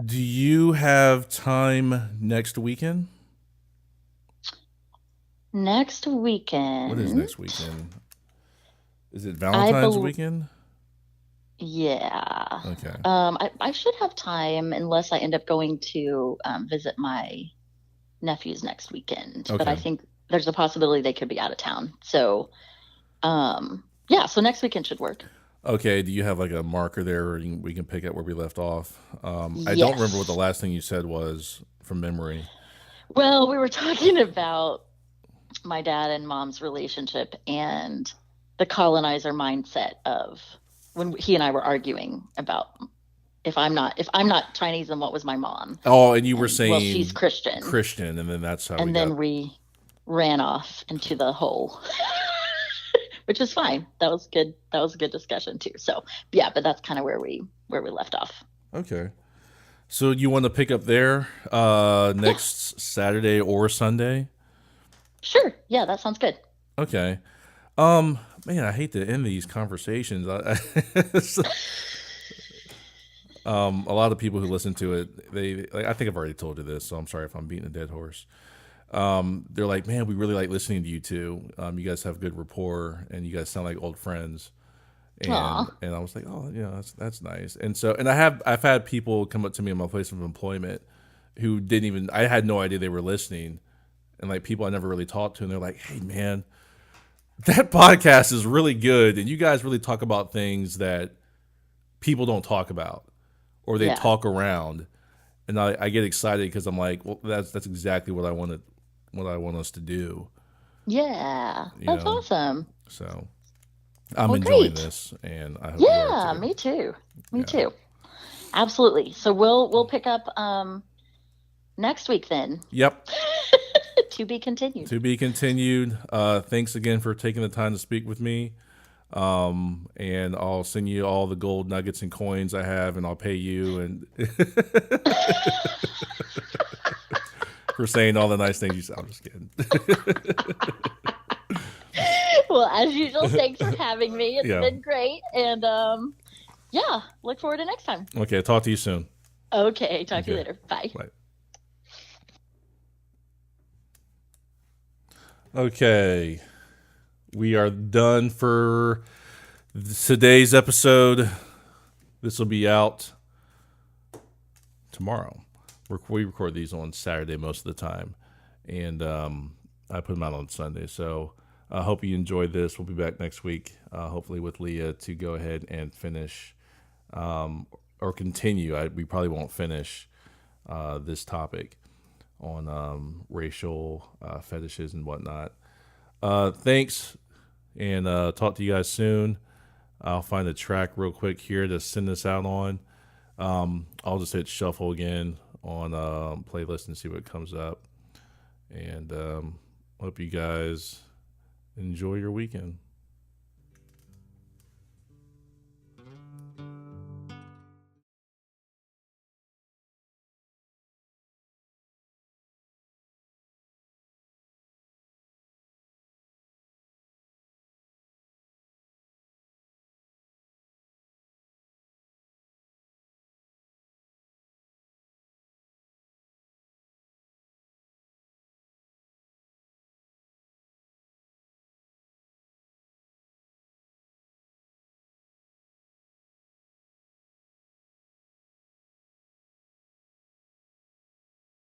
Speaker 1: Do you have time next weekend?
Speaker 4: Next weekend.
Speaker 1: What is next weekend? Is it Valentine's weekend?
Speaker 4: Yeah.
Speaker 1: Okay.
Speaker 4: I should have time unless I end up going to visit my nephews next weekend.
Speaker 1: Okay.
Speaker 4: But I think there's a possibility they could be out of town. So, yeah. So next weekend should work.
Speaker 1: Okay. Do you have like a marker there where we can pick up where we left off? I
Speaker 4: Yes.
Speaker 1: don't remember what the last thing you said was from memory.
Speaker 4: Well, we were talking about my dad and mom's relationship and the colonizer mindset of when he and I were arguing about if I'm not Chinese, then what was my mom?
Speaker 1: Oh, and you were saying,
Speaker 4: well, she's Christian.
Speaker 1: Christian, and then that's how.
Speaker 4: And then we ran off into the hole, which is fine. That was good. That was a good discussion too. So yeah, but that's kind of where we left off.
Speaker 1: Okay. So you want to pick up there next Saturday or Sunday?
Speaker 4: Sure. Yeah, that sounds good.
Speaker 1: Okay. Man, I hate to end these conversations. A lot of people who listen to it, I think I've already told you this, so I'm sorry if I'm beating a dead horse. They're like, man, we really like listening to you two. You guys have good rapport, and you guys sound like old friends. And I was like, oh, yeah, that's nice. And so, and I've had people come up to me in my place of employment who I had no idea they were listening, and like people I never really talked to, and they're like, hey, man, that podcast is really good, and you guys really talk about things that people don't talk about, or they talk around, and I get excited because I'm like, well, that's exactly what I want us to do.
Speaker 4: Yeah, that's awesome.
Speaker 1: So I'm enjoying this, and I hope you are too.
Speaker 4: Me too. Me too. Absolutely. So we'll pick up next week then.
Speaker 1: Yep.
Speaker 4: To be continued.
Speaker 1: To be continued. Thanks again for taking the time to speak with me. And I'll send you all the gold nuggets and coins I have, and I'll pay you and for saying all the nice things you said. I'm just kidding.
Speaker 4: Well, as usual, thanks for having me. It's been great. And look forward to next time.
Speaker 1: Okay, talk to you soon.
Speaker 4: Okay, talk to you later. Bye.
Speaker 1: Bye. Okay, we are done for today's episode. This will be out tomorrow. We record these on Saturday most of the time, and I put them out on Sunday. So I hope you enjoyed this. We'll be back next week, hopefully with Leah, to go ahead and finish or continue. We probably won't finish this topic on racial fetishes and whatnot. Thanks, and talk to you guys soon. I'll find a track real quick here to send this out on. I'll just hit shuffle again on playlist and see what comes up. And hope you guys enjoy your weekend.